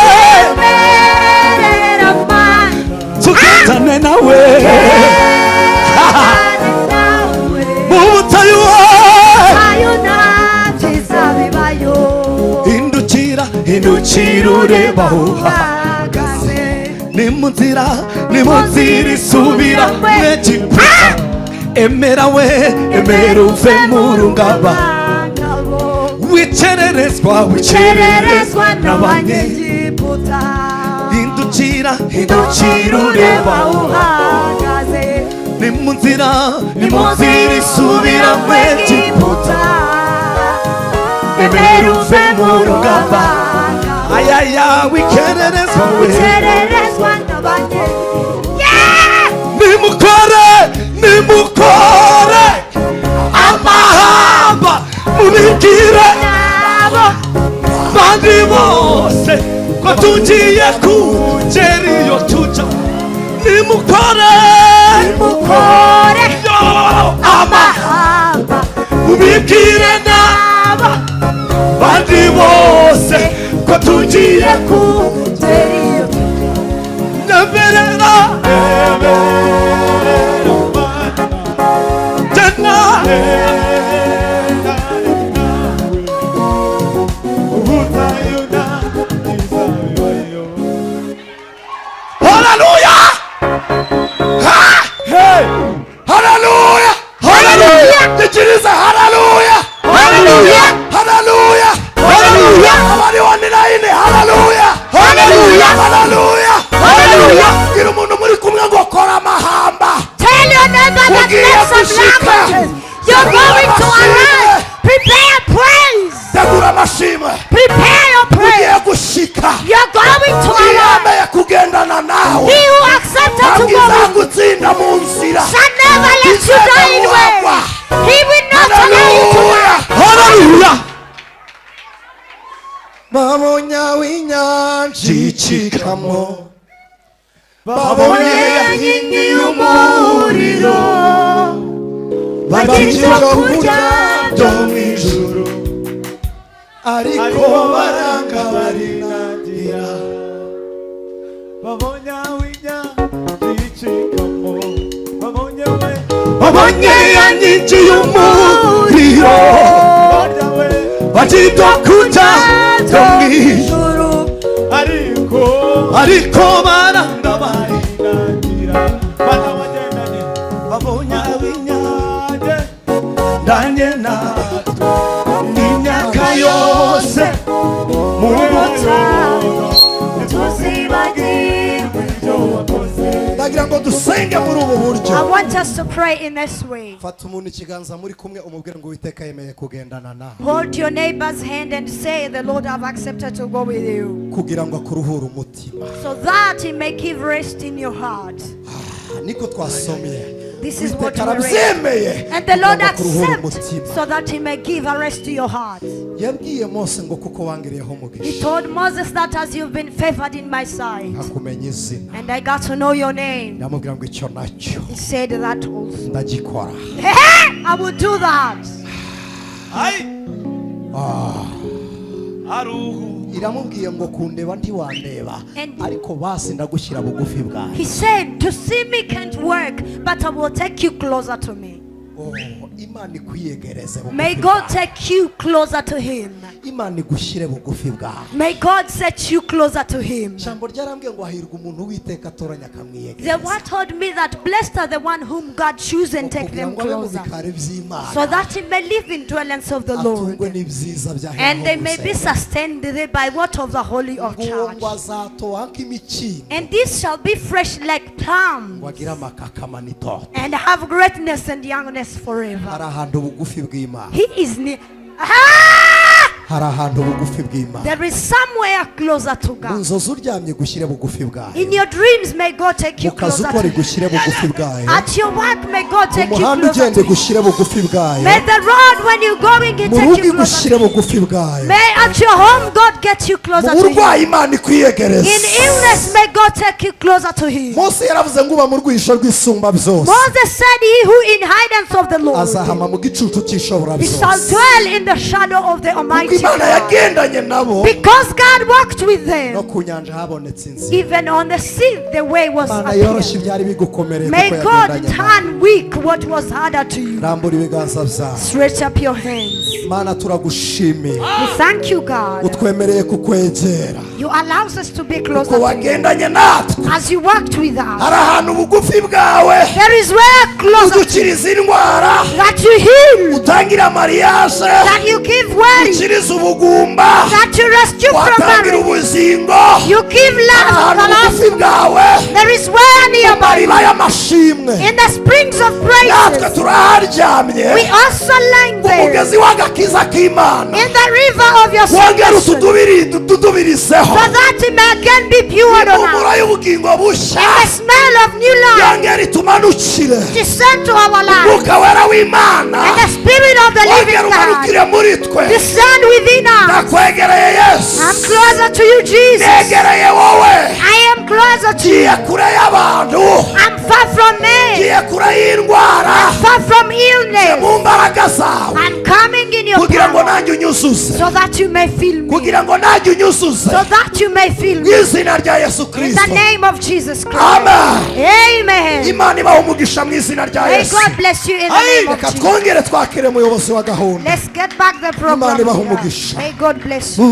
tugendane nawe ubutayu hindukira ureba aho uhagaze ni mu nzira isubira mu Egiputa emera uve mu rungaba wicererezwa n'abanyegiputa. hindukira ureba aho uhagaze ni mu nzira isubira mu Egiputa emera uve mu rugamba ayaya wikererezwa ukererezwa n'abanye nimukore amahamba mubibwire nabo bandi bose ko tugiye kugera iyo tuja nimukore amahamba mubibwire nabo bandi bose ko tugiye kugera iyo neberera Hallelujah! Hey! Hallelujah! Hallelujah! Tikiriza hallelujah! Hallelujah! Hallelujah! Hallelujah! Abari waniraine hallelujah! Hallelujah! Hallelujah! Hallelujah! Gira umuntu muri kumwe ngo kora amahamba. Tell your neighbor that makes some languages. You're going to arrive. Prepare praise. Tegura amashimwe. Prepare your praise. Ugiye gushika. You're going to arrive. Yemeye kugendana nawe. He who accepted to go gutsinda mu nzira. shall never let you die in vain. He will not allow you to die. Hallelujah. Babonye w'inyanja icikamo. Babonye inkingi y'umuriro. bagiye kurya byo mu ijuru. Ariko baranga barinangira. babonye w'inyanja icikamo Babonye inkingi y'umuriro. Bagiye kurya byo mu ijuru. Ariko baranga barinangira bana bagendane babonye w'inyanja ndanye natwe imyaka yose mu butayu tuzibagirwe ibyo wakoze. ndagira ngo dusenge muri ubu I buryo. want us to pray in this way. Fata umuntu ikiganza muri kumwe umubwire ngo Uwiteka yemeye kugendana nawe Hold your neighbor's hand and say, the Lord have accepted to go with you, kugira ngo akuruhure umutima. so that he may give rest in your heart. Niko twasomye. This is what Uwiteka we read. arabyemeye And the Lord kugira ngo akuruhure accepts umutima. so that he may give a rest to your heart. Yabwiye Mose ngo kuko wangiriyeho He umugisha told Moses that as you've been favored in my sight, nkakumenya izina and I got to know your name, ndamubwira ngo icyo nacyo he said that also. ndagikora. I will do that. aruhu Iramubwiye ngo kundeba ntiwandeba And- ariko basi ndagushyira bugufi bwawe. He said, to see me can't work, but I will take you closer to me. Oh, Imana ikwiyegereze bugufi May God bwawe. take you closer to him. Imana igushyire bugufi bwawe. May God set you closer to him. Ijambo ryarambwiye ngo hahirwa umuntu Uwiteka atoranya The akamwiyegereza. word told me that blessed are the one whom God chooses and take Kugira them ngo abe mu closer, bikari by'Imana. so that he may live in dwellings of the Lord, atungwe n'ibyiza bya and they may be Hehova. sustained by what of the Holy of Ngo Church. azatoha nk'imikindo And this shall be fresh like plum, ngo agire amakakama n'itoto. and have greatness and youngness forever. Hari ahantu bugufi bw'Imana. He is near. Hari ahantu bugufi bw'Imana. There is somewhere closer to Mu God. nzozi uryamye gushyire bugufi bwawe. In your dreams, may God take you Mu kazi closer ukora to Him. igushyire bugufi bwawe. At your work, may God Mu take you muhanda closer ugende to Him. gushyire bugufi bwawe. May the road when you're going, He Mu take rugo you closer igushyire to Him. bugufi bwawe. May at your home, God get you Mu closer to Him. burwayi Imana ikwiyegereze. In illness, may God take you closer to Him. Mose yaravuze ngo uba mu rwisho rw'isumba byose. Moses said, he who in hidance of the Lord, azahama mu gicucu cy'ishobora he shall byose. dwell in the shadow of the Almighty Imana God. yagendanye nabo. Because God walked with No them. ku nyanja habonetse inzira. Even on the sea, the way was Imana yoroshye appeared. ibyari bigukomereye May kuko God yagendanye nawe. turn weak what was harder to you. Rambura ibiganza byawe. Stretch up your hands. Mana turagushimiye. We thank you, God. Utwemereye kukwegera. You allow us to be closer Ko to you. wagendanye natwe. As you walked with us, Hari ahantu bugufi bwawe. there is where closer Udukiriza indwara. that you heal, Utangira mariage. that you give way, Ukiriza ukiza ubugumba, that you rescue from watangira marriage. ubuzingo, You give love to ahantu the bugufi lost. bwawe, There is one nearby. mariba y'amashimwe, In the springs of natwe praises, turaharyamye, we also lying there. umugezi w'agakiza k'Imana, In the river of your wongera salvation, utudubirizeho, so that it may again be poured on impumuro us. y'ubugingo bushya, In the smell of new life, yongera itumanukire, descend to our lives. umwuka wera w'Imana, And the spirit of the living wongera God, umanukire muri twe. descend within us. Nakwegereye Yesu, I'm closer to you, Jesus. negereye wowe, I am closer to you. ngiye kure y'abantu, I'm far from men, ngiye kure y'indwara, far from illness. mu mbaraga zawe, I'm coming in your kugira ngo power, nanjye unyuzuze, so that you may feel me, kugira ngo nanjye unyuzuze, so that you may feel mu me. izina rya Yesu In the Kristo. name of Jesus Christ. Amen. Amen. Imana ibaha umugisha mu izina rya May Yesu. God bless you in the name of Reka Jesus. twongere twakire umuyobozi wa gahunda. Let's get back the program. Imana ibaha umugisha. May God bless you.